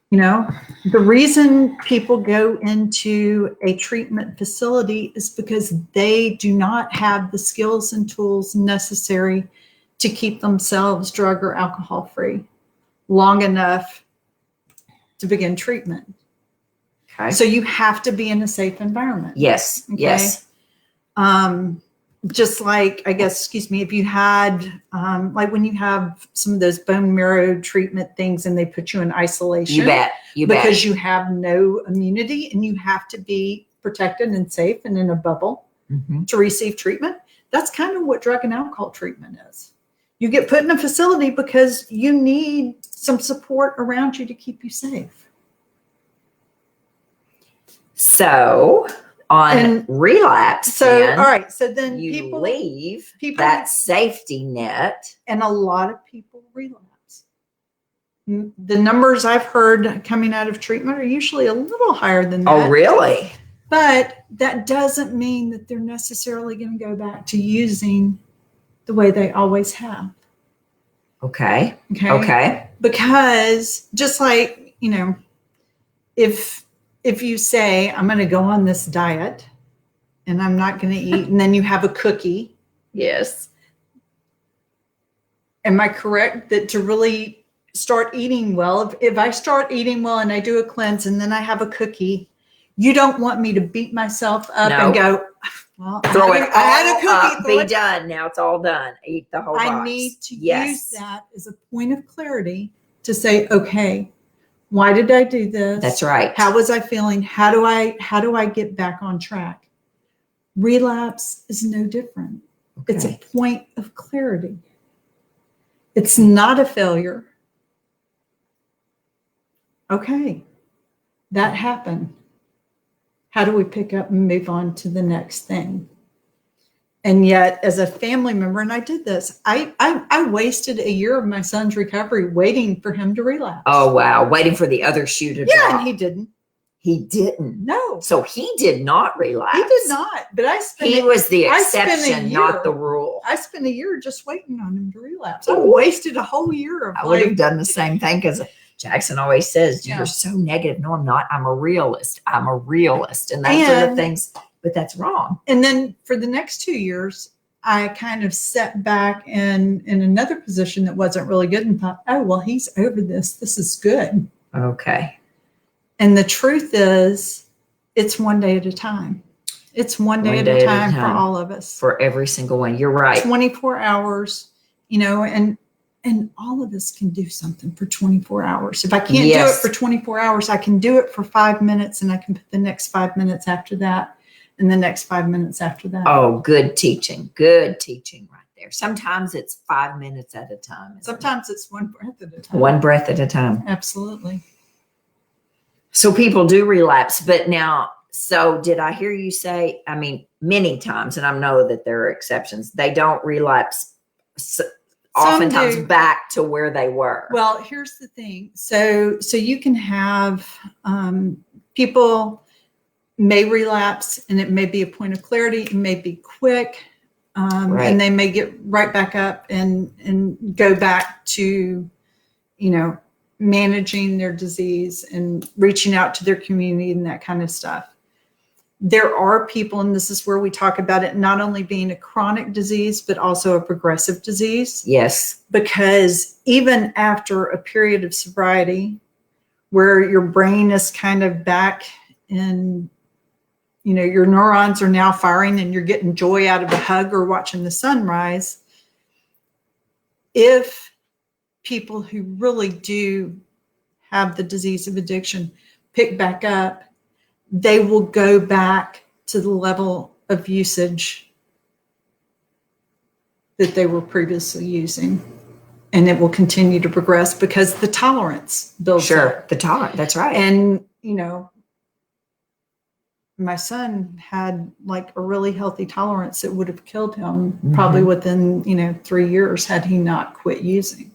Speaker 2: The reason people go into a treatment facility is because they do not have the skills and tools necessary to keep themselves drug or alcohol free long enough to begin treatment.
Speaker 1: Okay.
Speaker 2: So you have to be in a safe environment.
Speaker 1: Yes. Okay? Yes.
Speaker 2: Just like, I guess, if you had, like when you have some of those bone marrow treatment things and they put you in isolation.
Speaker 1: You bet.
Speaker 2: Because you have no immunity and you have to be protected and safe and in a bubble to receive treatment. That's kind of what drug and alcohol treatment is. You get put in a facility because you need some support around you to keep you safe. So
Speaker 1: on relapse,
Speaker 2: all right. So then
Speaker 1: you
Speaker 2: people
Speaker 1: leave that safety net,
Speaker 2: and a lot of people relapse. The numbers I've heard coming out of treatment are usually a little higher than that.
Speaker 1: Oh, really?
Speaker 2: But that doesn't mean that they're necessarily going to go back to using the way they always have.
Speaker 1: Okay.
Speaker 2: Because just like, if you say, I'm going to go on this diet and I'm not going to eat, and then you have a cookie.
Speaker 1: Yes.
Speaker 2: Am I correct that to really start eating well, if I start eating well and I do a cleanse and then I have a cookie, you don't want me to beat myself up and go, well, I had a cookie.
Speaker 1: Be done. Now it's all done. Eat the whole box.
Speaker 2: I need to use that as a point of clarity to say, okay, why did I do this?
Speaker 1: That's right.
Speaker 2: How was I feeling? How do I get back on track? Relapse is no different. Okay. It's a point of clarity. It's not a failure. Okay, that happened. How do we pick up and move on to the next thing? And yet, as a family member, and I did this, I wasted a year of my son's recovery waiting for him to relapse.
Speaker 1: Oh, wow. Waiting for the other shoe to drop.
Speaker 2: Yeah, and he didn't.
Speaker 1: He didn't?
Speaker 2: No.
Speaker 1: So he did not relapse.
Speaker 2: He did not. But
Speaker 1: he was the exception, not the rule.
Speaker 2: I spent a year just waiting on him to relapse. I wasted a whole year of
Speaker 1: I would have done the same thing because Jackson always says, you're so negative. No, I'm not. I'm a realist. And that sort of things. But that's wrong.
Speaker 2: And then for the next 2 years, I kind of sat back in another position that wasn't really good and thought, oh, well, he's over this. This is good.
Speaker 1: Okay.
Speaker 2: And the truth is, it's one day at a time. It's one day at a time for all of us.
Speaker 1: For every single one. You're right.
Speaker 2: 24 hours, and all of us can do something for 24 hours. If I can't do it for 24 hours, I can do it for 5 minutes, and I can put the next 5 minutes after that and the next 5 minutes after that.
Speaker 1: Oh, good teaching. Good teaching right there. Sometimes it's 5 minutes at a time.
Speaker 2: Sometimes it's one breath at a time.
Speaker 1: One breath at a time.
Speaker 2: Absolutely.
Speaker 1: So people do relapse, but now, so did I hear you say, many times, and I know that there are exceptions, they don't relapse oftentimes back to where they were.
Speaker 2: Well, here's the thing. So you can have people may relapse, and it may be a point of clarity. It may be quick, and they may get right back up and go back to, managing their disease and reaching out to their community and that kind of stuff. there are people, and this is where we talk about it not only being a chronic disease, but also a progressive disease.
Speaker 1: Yes.
Speaker 2: Because even after a period of sobriety where your brain is kind of back in, your neurons are now firing and you're getting joy out of a hug or watching the sunrise, if people who really do have the disease of addiction pick back up, they will go back to the level of usage that they were previously using. And it will continue to progress because the tolerance builds up.
Speaker 1: The tolerance. That's right.
Speaker 2: And, my son had like a really healthy tolerance that would have killed him probably within, 3 years had he not quit using.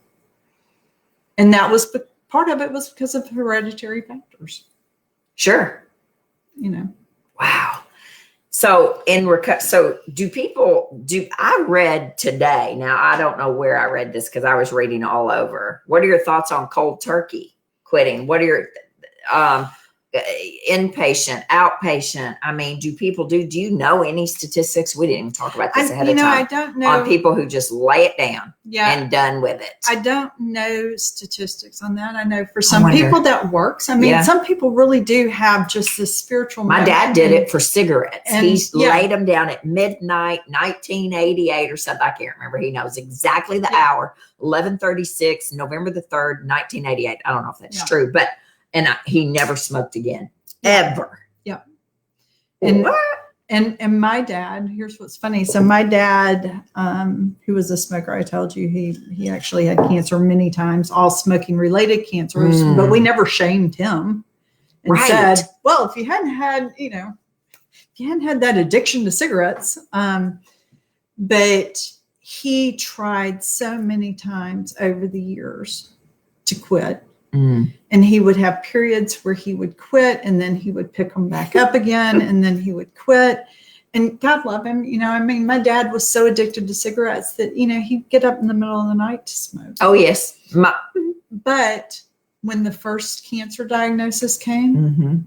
Speaker 2: And that was part of it was because of hereditary factors.
Speaker 1: Sure.
Speaker 2: Wow.
Speaker 1: So I read today, now I don't know where I read this because I was reading all over. What are your thoughts on cold turkey quitting? What are your inpatient, outpatient? I mean, do you know any statistics? We didn't even talk about this ahead of time.
Speaker 2: I don't know.
Speaker 1: On people who just lay it down and done with it.
Speaker 2: I don't know statistics on that. I know for some people that works. I mean, some people really do have just this spiritual.
Speaker 1: My dad did it for cigarettes. He laid them down at midnight, 1988 or something. I can't remember. He knows exactly the hour, 11:36, November the 3rd, 1988. I don't know if that's true, but he never smoked again, ever.
Speaker 2: Yeah. And my dad, here's what's funny. So my dad, who was a smoker, I told you, he actually had cancer many times, all smoking related cancers, but we never shamed him and said, well, if you hadn't had that addiction to cigarettes, but he tried so many times over the years to quit. And he would have periods where he would quit and then he would pick them back up again and then he would quit. And God love him. My dad was so addicted to cigarettes that, he'd get up in the middle of the night to smoke.
Speaker 1: Oh, yes.
Speaker 2: But when the first cancer diagnosis came,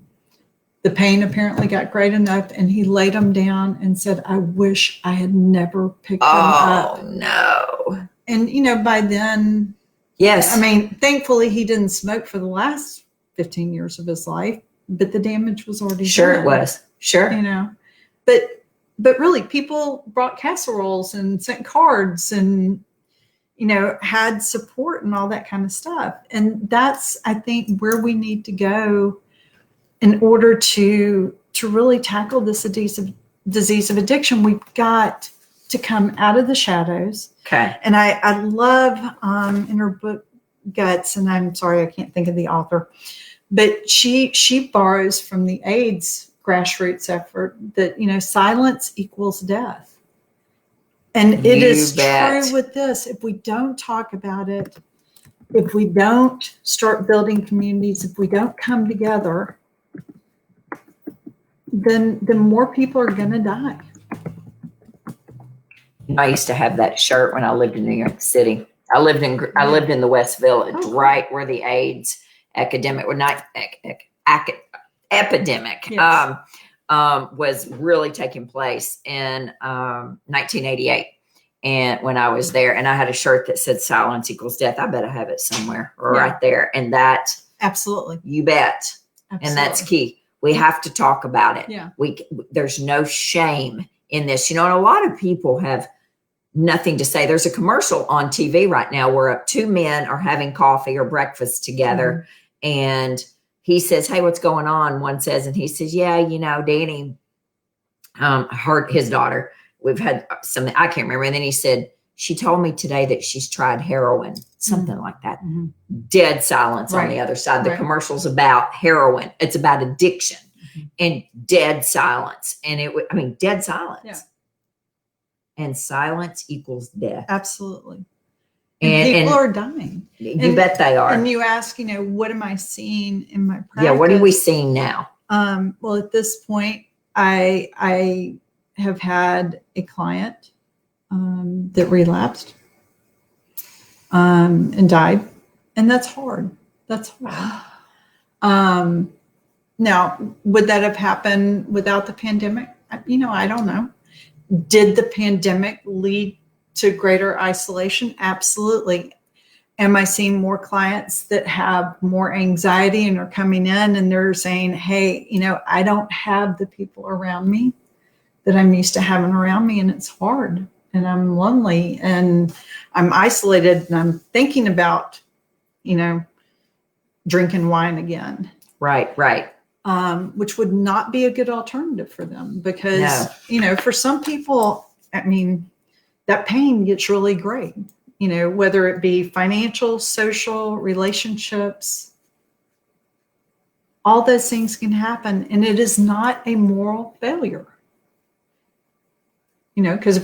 Speaker 2: the pain apparently got great enough and he laid them down and said, I wish I had never picked them up.
Speaker 1: Oh, no.
Speaker 2: And, by then...
Speaker 1: Yes.
Speaker 2: Thankfully, he didn't smoke for the last 15 years of his life, but the damage was already
Speaker 1: done.
Speaker 2: It
Speaker 1: was. Sure.
Speaker 2: But really, people brought casseroles and sent cards and, had support and all that kind of stuff. And that's, I think, where we need to go in order to really tackle this disease of addiction. We've got to come out of the shadows.
Speaker 1: Okay.
Speaker 2: And I love in her book Guts, and I'm sorry I can't think of the author, but she borrows from the AIDS grassroots effort that silence equals death, and it is true with this. If we don't talk about it, if we don't start building communities, if we don't come together, then more people are going to die.
Speaker 1: I used to have that shirt when I lived in New York City. I lived in the West Village, right where the AIDS epidemic was really taking place in 1988. And when I was there, and I had a shirt that said "Silence equals death." I bet I have it somewhere right there. And that
Speaker 2: absolutely,
Speaker 1: you bet. Absolutely. And that's key. We have to talk about it.
Speaker 2: Yeah.
Speaker 1: There's no shame in this, and a lot of people have nothing to say. There's a commercial on TV right now where two men are having coffee or breakfast together, and he says, "Hey, what's going on?" One says, and he says, "Yeah, Danny hurt his daughter. We've had something, I can't remember." And then he said, "She told me today that she's tried heroin," something like that. Dead silence on the other side. The commercial's about heroin. It's about addiction and dead silence. And dead silence. Yeah. And silence equals death.
Speaker 2: Absolutely. And people are dying.
Speaker 1: You bet they are.
Speaker 2: And you ask, what am I seeing in my practice?
Speaker 1: Yeah, what are we seeing now?
Speaker 2: Well, at this point, I have had a client that relapsed and died. And that's hard. That's hard. Now, would that have happened without the pandemic? I don't know. Did the pandemic lead to greater isolation? Absolutely. Am I seeing more clients that have more anxiety and are coming in and they're saying, hey, I don't have the people around me that I'm used to having around me, and it's hard, and I'm lonely, and I'm isolated, and I'm thinking about, drinking wine again.
Speaker 1: Right.
Speaker 2: Which would not be a good alternative for them because, for some people, that pain gets really great, whether it be financial, social, relationships, all those things can happen. And it is not a moral failure. Because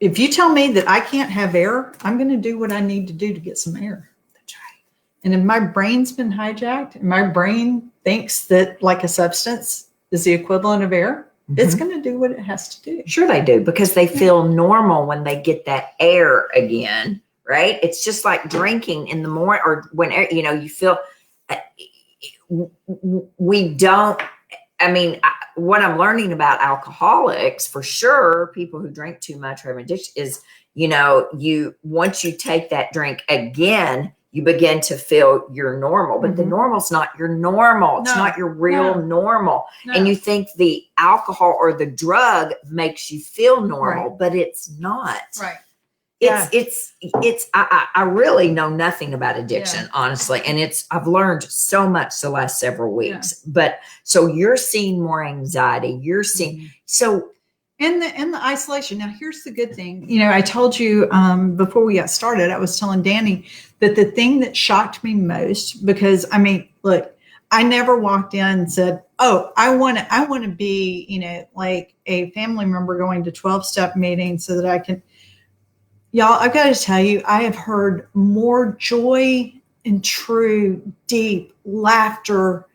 Speaker 2: if you tell me that I can't have air, I'm going to do what I need to do to get some air. That's right. And if my brain's been hijacked and my brain thinks that like a substance is the equivalent of air, it's going to do what it has to do.
Speaker 1: Sure they do, because they feel normal when they get that air again, right? It's just like drinking in the morning or when, you feel, we don't, what I'm learning about alcoholics for sure, people who drink too much or have addiction is, once you take that drink again, you begin to feel you're normal, but the normal's not your normal. It's not your real normal. No. And you think the alcohol or the drug makes you feel normal, but it's not.
Speaker 2: Right.
Speaker 1: I really know nothing about addiction, honestly. And I've learned so much the last several weeks, but so you're seeing more anxiety. You're seeing, so
Speaker 2: in the isolation. Now, here's the good thing. I told you before we got started, I was telling Dani that the thing that shocked me most, because look, I never walked in and said, oh, I want to be, like a family member going to 12-step meetings so that I can. Y'all, I've got to tell you, I have heard more joy and true, deep laughter,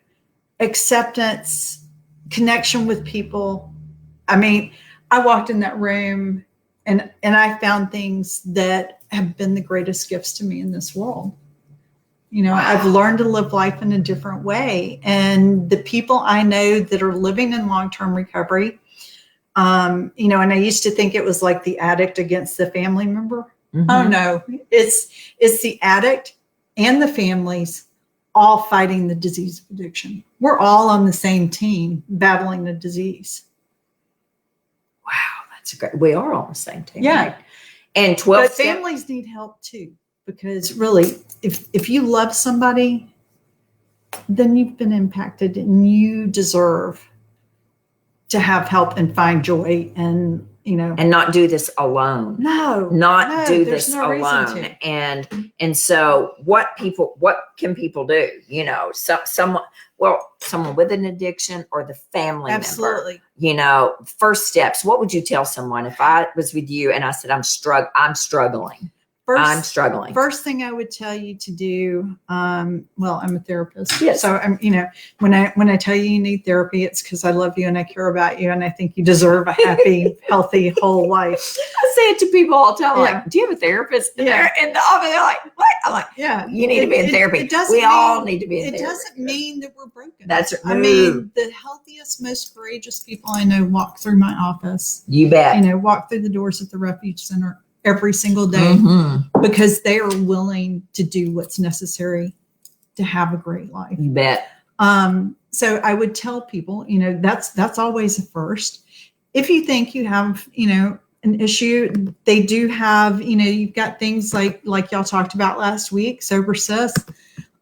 Speaker 2: acceptance, connection with people. I walked in that room and I found things that have been the greatest gifts to me in this world. I've learned to live life in a different way. And the people I know that are living in long-term recovery, and I used to think it was like the addict against the family member. Oh no, it's the addict and the families all fighting the disease of addiction. We're all on the same team battling the disease.
Speaker 1: Wow, that's great. We are on the same team.
Speaker 2: Yeah.
Speaker 1: Right? And 12
Speaker 2: but families need help too, because really, if you love somebody, then you've been impacted and you deserve to have help and find joy and,
Speaker 1: and not do this alone.
Speaker 2: No,
Speaker 1: do this alone. And so what can people do? Someone with an addiction or the family
Speaker 2: Absolutely.
Speaker 1: member, first steps. What would you tell someone if I was with you and I said, I'm struggling? I'm struggling.
Speaker 2: First thing I would tell you to do, I'm a therapist.
Speaker 1: Yes.
Speaker 2: So I'm, when I tell you need therapy, it's because I love you and I care about you and I think you deserve a happy, healthy, whole life.
Speaker 1: I say it to people all the time. Like, do you have a therapist?
Speaker 2: Yeah.
Speaker 1: In the office, they're like, what? I'm like,
Speaker 2: yeah,
Speaker 1: you need to be in therapy. We all need to be in therapy.
Speaker 2: It doesn't mean that we're broken.
Speaker 1: That's
Speaker 2: the healthiest, most courageous people I know walk through my office.
Speaker 1: You bet.
Speaker 2: Walk through the doors at the Refuge Center every single day because they are willing to do what's necessary to have a great life.
Speaker 1: You bet.
Speaker 2: So I would tell people, that's always a first. If you think you have, an issue, they do have, you've got things like y'all talked about last week, Sober Sis.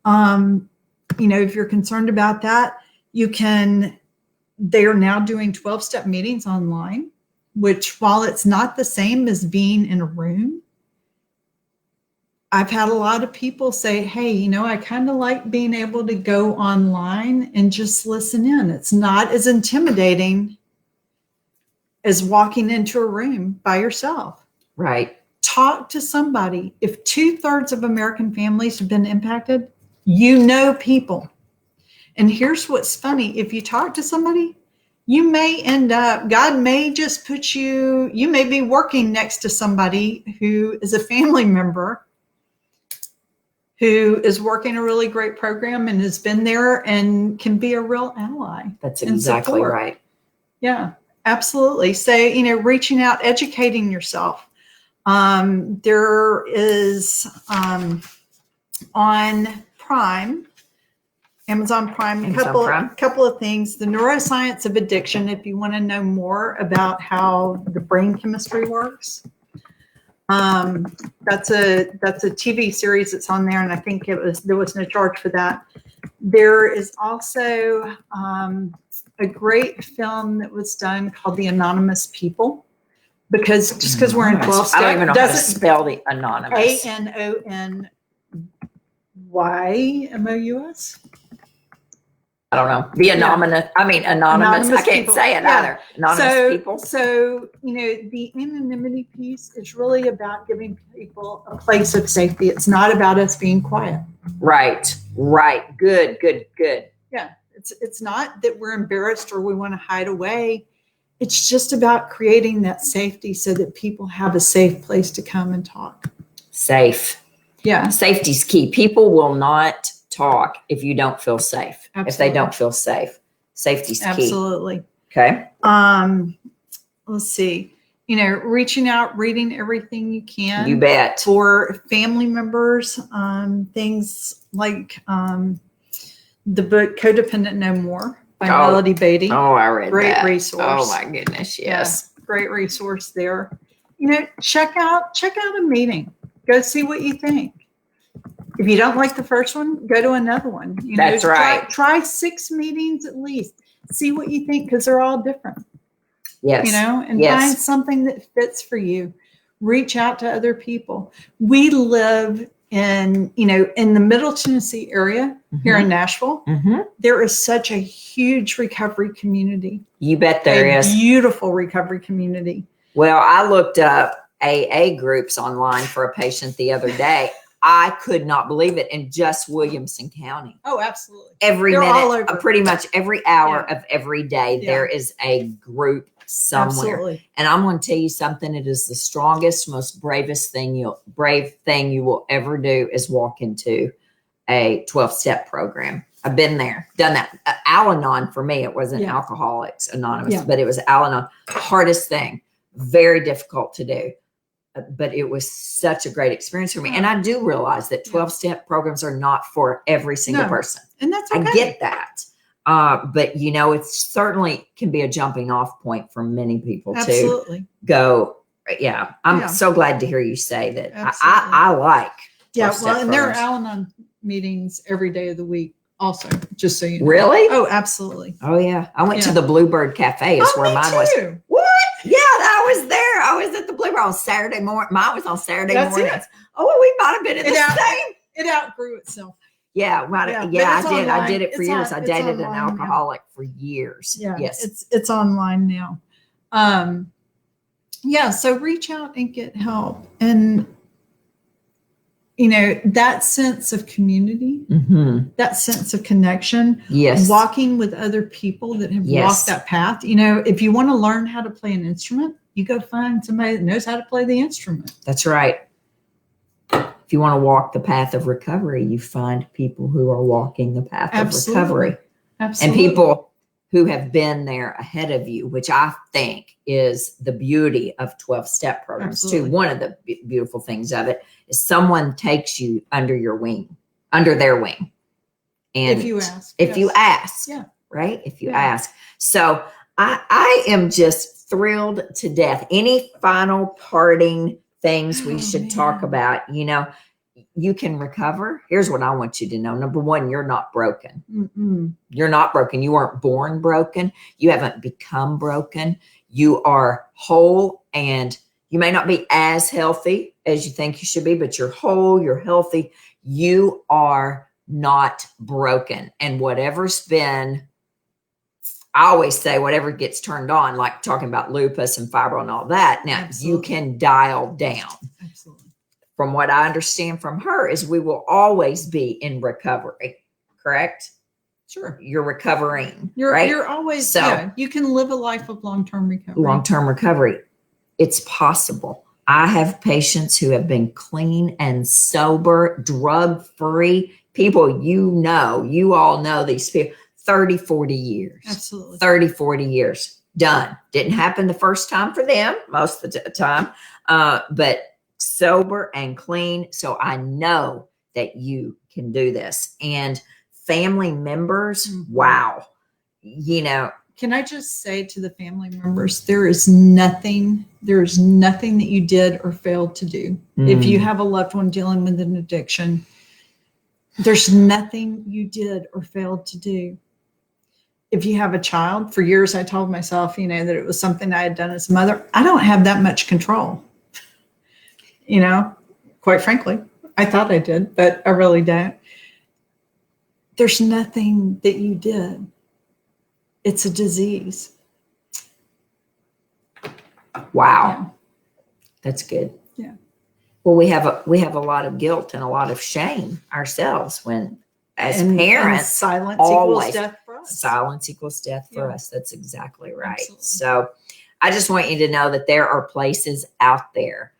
Speaker 2: If you're concerned about that, they are now doing 12-step meetings online, which while it's not the same as being in a room, I've had a lot of people say, hey, I kind of like being able to go online and just listen in. It's not as intimidating as walking into a room by yourself.
Speaker 1: Right.
Speaker 2: Talk to somebody. If 2/3 of American families have been impacted, people. And here's what's funny. If you talk to somebody, you may end up, God may just put you may be working next to somebody who is a family member who is working a really great program and has been there and can be a real ally.
Speaker 1: That's exactly right.
Speaker 2: Yeah, absolutely. So, reaching out, educating yourself. There is on Prime, Amazon Prime, a couple of things. The Neuroscience of Addiction, if you want to know more about how the brain chemistry works. That's a TV series that's on there, and I think there was no charge for that. There is also a great film that was done called The Anonymous People, because we're in 12 steps.
Speaker 1: I don't even know how to spell the anonymous.
Speaker 2: ANONYMOUS.
Speaker 1: I don't know. The anonymous. I mean, anonymous. I can't say it either. Anonymous people.
Speaker 2: So, the anonymity piece is really about giving people a place of safety. It's not about us being quiet.
Speaker 1: Right. Good.
Speaker 2: Yeah. It's not that we're embarrassed or we want to hide away. It's just about creating that safety so that people have a safe place to come and talk.
Speaker 1: Safe.
Speaker 2: Yeah.
Speaker 1: Safety's key. People will not talk if you don't feel safe.
Speaker 2: Absolutely.
Speaker 1: If they don't feel safe, safety's key.
Speaker 2: Absolutely.
Speaker 1: Okay.
Speaker 2: Let's see. Reaching out, reading everything you can.
Speaker 1: You bet.
Speaker 2: For family members, things like the book Codependent No More by Melody Beatty.
Speaker 1: Oh, I read that.
Speaker 2: Great resource.
Speaker 1: Oh my goodness, yes.
Speaker 2: Yeah, great resource there. Check out a meeting. Go see what you think. If you don't like the first one, go to another one.
Speaker 1: That's right.
Speaker 2: Try 6 meetings at least. See what you think, because they're all different.
Speaker 1: Yes.
Speaker 2: And find something that fits for you. Reach out to other people. We live in the Middle Tennessee area here in Nashville. Mm-hmm. There is such a huge recovery community.
Speaker 1: You bet there is.
Speaker 2: Beautiful recovery community.
Speaker 1: Well, I looked up AA groups online for a patient the other day. I could not believe it in just Williamson County.
Speaker 2: Oh, absolutely.
Speaker 1: Every minute, pretty much every hour of every day, there is a group somewhere.
Speaker 2: Absolutely.
Speaker 1: And I'm going to tell you something. It is the strongest, most brave thing you will ever do is walk into a 12-step program. I've been there, done that. Al-Anon for me, it wasn't Alcoholics Anonymous, but it was Al-Anon. Hardest thing, very difficult to do. But it was such a great experience for me. And I do realize that 12-step programs are not for every single person.
Speaker 2: And that's okay.
Speaker 1: I get that. But, it certainly can be a jumping off point for many people to go. Yeah. I'm so glad to hear you say that. I like.
Speaker 2: Yeah. Well, and there are Al-Anon meetings every day of the week also, just so you know.
Speaker 1: Really?
Speaker 2: Oh, absolutely.
Speaker 1: Oh, yeah. I went to the Bluebird Cafe is where mine was. What? Yeah, I was there. I was at the Bluebird on Saturday morning. Mine was on Saturday mornings.
Speaker 2: It.
Speaker 1: Oh, we might have been in the same.
Speaker 2: It outgrew itself.
Speaker 1: Yeah, I did. I did it for years. I dated an alcoholic for years.
Speaker 2: Yeah,
Speaker 1: yes,
Speaker 2: it's online now. So reach out and get help, and that sense of community, that sense of connection.
Speaker 1: Yes,
Speaker 2: walking with other people that have walked that path. If you want to learn how to play an instrument, you go find somebody that knows how to play the instrument.
Speaker 1: That's right. If you want to walk the path of recovery, you find people who are walking the path of recovery.
Speaker 2: Absolutely.
Speaker 1: And people who have been there ahead of you, which I think is the beauty of 12-step programs too. One of the beautiful things of it is someone takes you under their wing. And
Speaker 2: if you ask.
Speaker 1: Yeah. Right? If you ask. So I am just thrilled to death. Any final parting things we should talk about? You can recover. Here's what I want you to know. Number one, you're not broken. You're not broken. You weren't born broken. You haven't become broken. You are whole, and you may not be as healthy as you think you should be, but you're whole, you're healthy. You are not broken. And whatever's been, I always say whatever gets turned on, like talking about lupus and fibro and all that. Now you can dial down.
Speaker 2: Absolutely.
Speaker 1: From what I understand from her is we will always be in recovery, correct?
Speaker 2: Sure.
Speaker 1: You're recovering,
Speaker 2: right? You're always, you can live a life of long-term recovery.
Speaker 1: Long-term recovery. It's possible. I have patients who have been clean and sober, drug-free people. You all know these people, 30, 40 years.
Speaker 2: Absolutely.
Speaker 1: 30, 40 years. Done. Didn't happen the first time for them, most of the time, but sober and clean. So I know that you can do this. And family members, wow.
Speaker 2: Can I just say to the family members, there is nothing that you did or failed to do. If you have a loved one dealing with an addiction, there's nothing you did or failed to do. If you have a child, for years I told myself, that it was something I had done as a mother. I don't have that much control. Quite frankly, I thought I did, but I really don't. There's nothing that you did. It's a disease.
Speaker 1: Wow.
Speaker 2: Yeah.
Speaker 1: That's good.
Speaker 2: Yeah.
Speaker 1: Well, we have a lot of guilt and a lot of shame ourselves when, as parents,
Speaker 2: and silence
Speaker 1: always,
Speaker 2: equals death for us.
Speaker 1: Silence equals death for us. That's exactly right.
Speaker 2: Absolutely.
Speaker 1: So I just want you to know that there are places out there.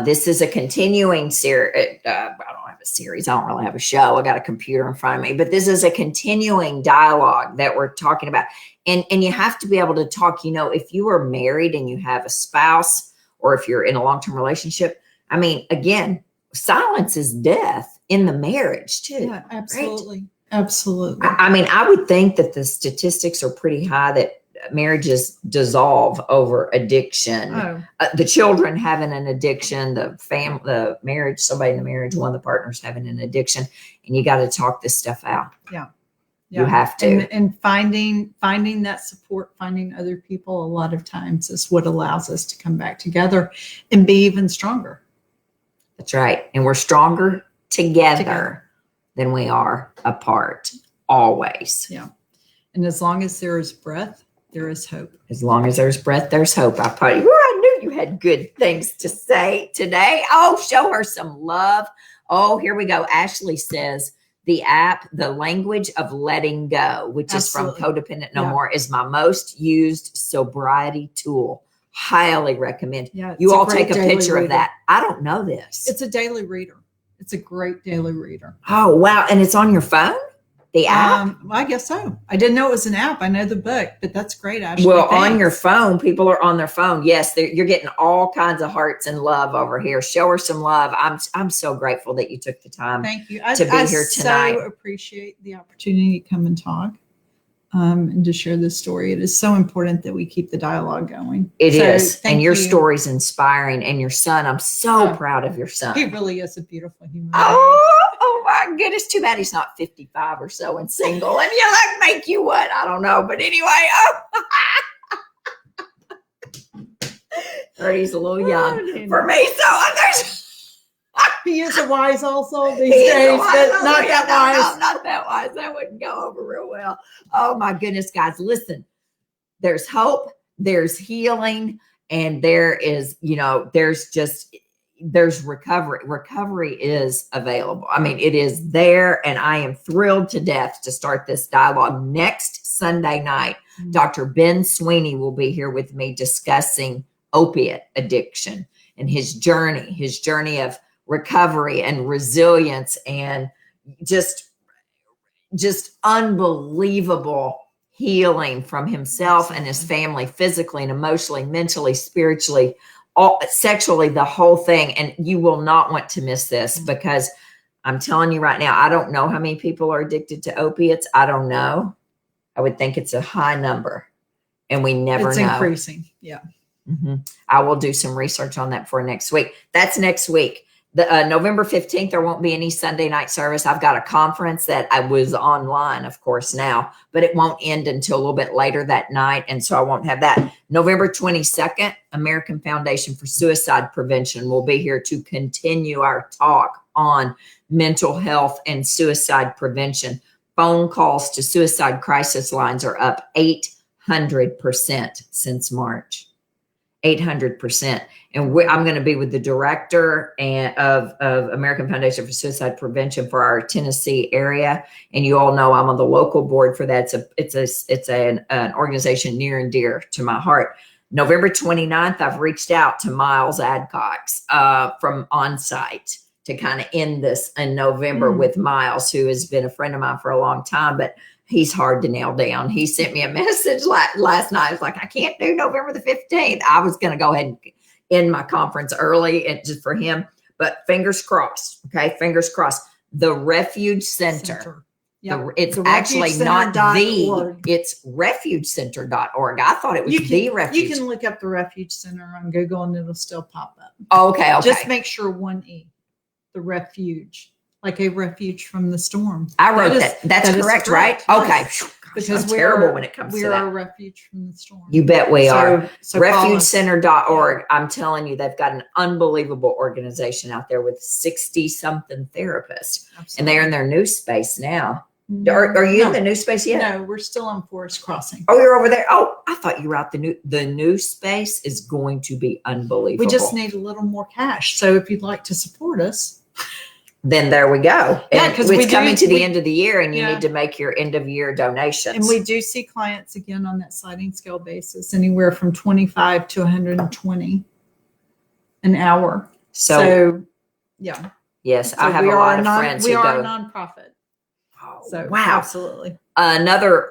Speaker 1: This is a continuing series. I don't have a series. I don't really have a show. I got a computer in front of me, but this is a continuing dialogue that we're talking about. And you have to be able to talk, if you are married and you have a spouse, or if you're in a long-term relationship, again, silence is death in the marriage too.
Speaker 2: Yeah, absolutely.
Speaker 1: Right?
Speaker 2: Absolutely.
Speaker 1: I would think that the statistics are pretty high that marriages dissolve over addiction.
Speaker 2: Oh.
Speaker 1: The children having an addiction, the marriage, somebody in the marriage, one of the partners having an addiction, and you got to talk this stuff out.
Speaker 2: Yeah.
Speaker 1: You have to.
Speaker 2: And finding that support, finding other people a lot of times is what allows us to come back together and be even stronger.
Speaker 1: That's right. And we're stronger together than we are apart, always.
Speaker 2: Yeah. And as long as there is breath, there is hope.
Speaker 1: As long as there's breath, there's hope. I knew you had good things to say today. Oh, show her some love. Oh, here we go. Ashley says, the app, The Language of Letting Go, which
Speaker 2: Absolutely.
Speaker 1: is from Codependent No More, is my most used sobriety tool. Highly recommend.
Speaker 2: Yeah,
Speaker 1: you all take a picture of that. I don't know this.
Speaker 2: It's a daily reader. It's a great daily reader.
Speaker 1: Oh, wow. And it's on your phone? The app?
Speaker 2: I guess so. I didn't know it was an app. I know the book, but that's great, Ashley.
Speaker 1: Well,
Speaker 2: Thanks.
Speaker 1: on your phone, people are on their phone. Yes, you're getting all kinds of hearts and love over here. Show her some love. I'm so grateful that you took the time.
Speaker 2: Thank you.
Speaker 1: To be here tonight.
Speaker 2: I so appreciate the opportunity to come and talk and to share this story. It is so important that we keep the dialogue going.
Speaker 1: It is.
Speaker 2: Thank
Speaker 1: And your
Speaker 2: you.
Speaker 1: story's inspiring. And your son, I'm so proud of your son.
Speaker 2: He really is a beautiful human being.
Speaker 1: Oh my goodness. Too bad he's not 55 or so and single. And make you what? I don't know. But anyway, he's a little young for me. So
Speaker 2: he is a wise also these days, but not that wise.
Speaker 1: No, not that wise. That wouldn't go over real well. Oh my goodness, guys. Listen, there's hope, there's healing, and there is, there's recovery. Recovery is available. It is there, and I am thrilled to death to start this dialogue next Sunday night. Mm-hmm. Dr. Ben Sweeney will be here with me discussing opiate addiction and his journey of recovery and resilience, and just unbelievable healing from himself and his family, physically and emotionally, mentally, spiritually, sexually, the whole thing. And you will not want to miss this, because I'm telling you right now, I don't know how many people are addicted to opiates. I don't know. I would think it's a high number, and we never know.
Speaker 2: It's increasing. Yeah.
Speaker 1: Mm-hmm. I will do some research on that for next week. That's next week. The November 15th, there won't be any Sunday night service. I've got a conference that I was online, of course, now, but it won't end until a little bit later that night. And so I won't have that. November 22nd, American Foundation for Suicide Prevention will be here to continue our talk on mental health and suicide prevention. Phone calls to suicide crisis lines are up 800% since March. 800%. And I'm going to be with the director of American Foundation for Suicide Prevention for our Tennessee area. And you all know I'm on the local board for that. It's an organization near and dear to my heart. November 29th, I've reached out to Miles Adcox from Onsite to kind of end this in November with Miles, who has been a friend of mine for a long time, but he's hard to nail down. He sent me a message last night. It's like, I can't do November the 15th. I was going to go ahead and end my conference early and just for him, but fingers crossed. Okay. Fingers crossed. The Refuge Center. Yep. It's actually not it's refugecenter.org. I thought it was the Refuge.
Speaker 2: You can look up the Refuge Center on Google and it'll still pop up.
Speaker 1: Okay.
Speaker 2: Just make sure one E, the refuge, like a refuge from the storm.
Speaker 1: I wrote that. That's correct, right? Okay.
Speaker 2: Because
Speaker 1: we're terrible when it comes to that.
Speaker 2: We're a refuge from the storm.
Speaker 1: You bet we are. Refugecenter.org. I'm telling you, they've got an unbelievable organization out there with 60 something therapists. Absolutely. And they're in their new space now. Are you in the new space yet?
Speaker 2: No, we're still on Forest Crossing.
Speaker 1: Oh, you're over there. Oh, I thought you were out the new space is going to be unbelievable.
Speaker 2: We just need a little more cash. So if you'd like to support us,
Speaker 1: then there we go.
Speaker 2: Yeah, because
Speaker 1: it's coming to the end of the year and you need to make your end of year donations.
Speaker 2: And we do see clients again on that sliding scale basis, anywhere from 25 to 120 an hour. So yeah.
Speaker 1: Yes, so I have a lot of friends who go.
Speaker 2: We are a nonprofit. So
Speaker 1: wow,
Speaker 2: absolutely.
Speaker 1: Another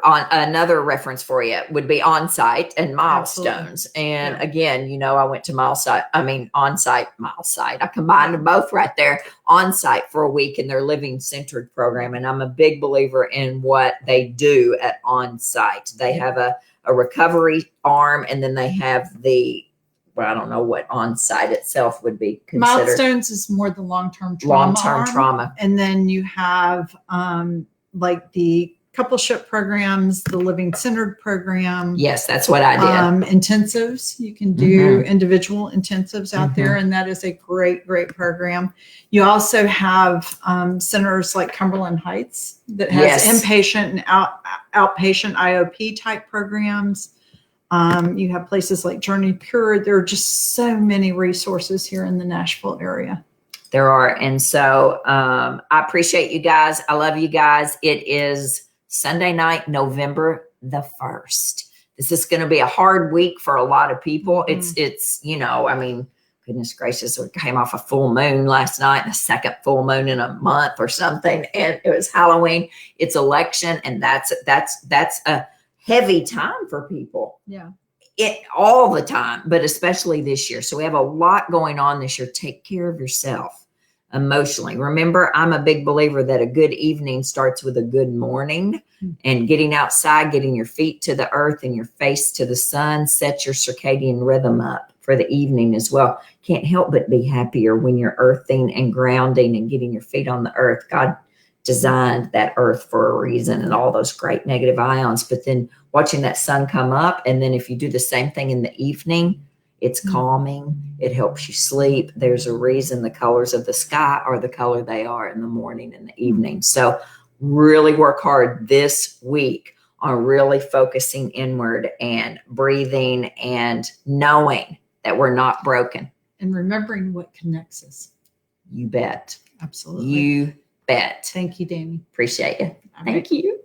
Speaker 1: reference for you would be Onsite and Milestones. Absolutely. And again, I went to Onsite, Milesite. I combined them both right there. Onsite for a week in their living centered program. And I'm a big believer in what they do at Onsite. They have a recovery arm, and then they have I don't know what Onsite itself would be considered.
Speaker 2: Milestones is more the long-term trauma. And then you have like the coupleship programs, the living centered program.
Speaker 1: Yes, that's what I did.
Speaker 2: Intensives. You can do individual intensives out there, and that is a great, great program. You also have centers like Cumberland Heights that has inpatient and outpatient IOP type programs. You have places like Journey Pure. There are just so many resources here in the Nashville area.
Speaker 1: There are. And so I appreciate you guys. I love you guys. It is Sunday night, November the 1st. This is going to be a hard week for a lot of people. It's goodness gracious, we came off a full moon last night, the second full moon in a month or something. And it was Halloween. It's election. And that's a heavy time for people.
Speaker 2: Yeah.
Speaker 1: All the time, but especially this year. So we have a lot going on this year. Take care of yourself emotionally. Remember, I'm a big believer that a good evening starts with a good morning, and getting outside, getting your feet to the earth and your face to the sun, set your circadian rhythm up for the evening as well. Can't help but be happier when you're earthing and grounding and getting your feet on the earth. God designed that earth for a reason, and all those great negative ions, but then watching that sun come up, and then if you do the same thing in the evening, it's calming. It helps you sleep. There's a reason the colors of the sky are the color they are in the morning and the evening. So really work hard this week on really focusing inward and breathing and knowing that we're not broken.
Speaker 2: And remembering what connects us.
Speaker 1: You bet.
Speaker 2: Absolutely.
Speaker 1: You bet.
Speaker 2: Thank you, Dani.
Speaker 1: Appreciate you. Thank you.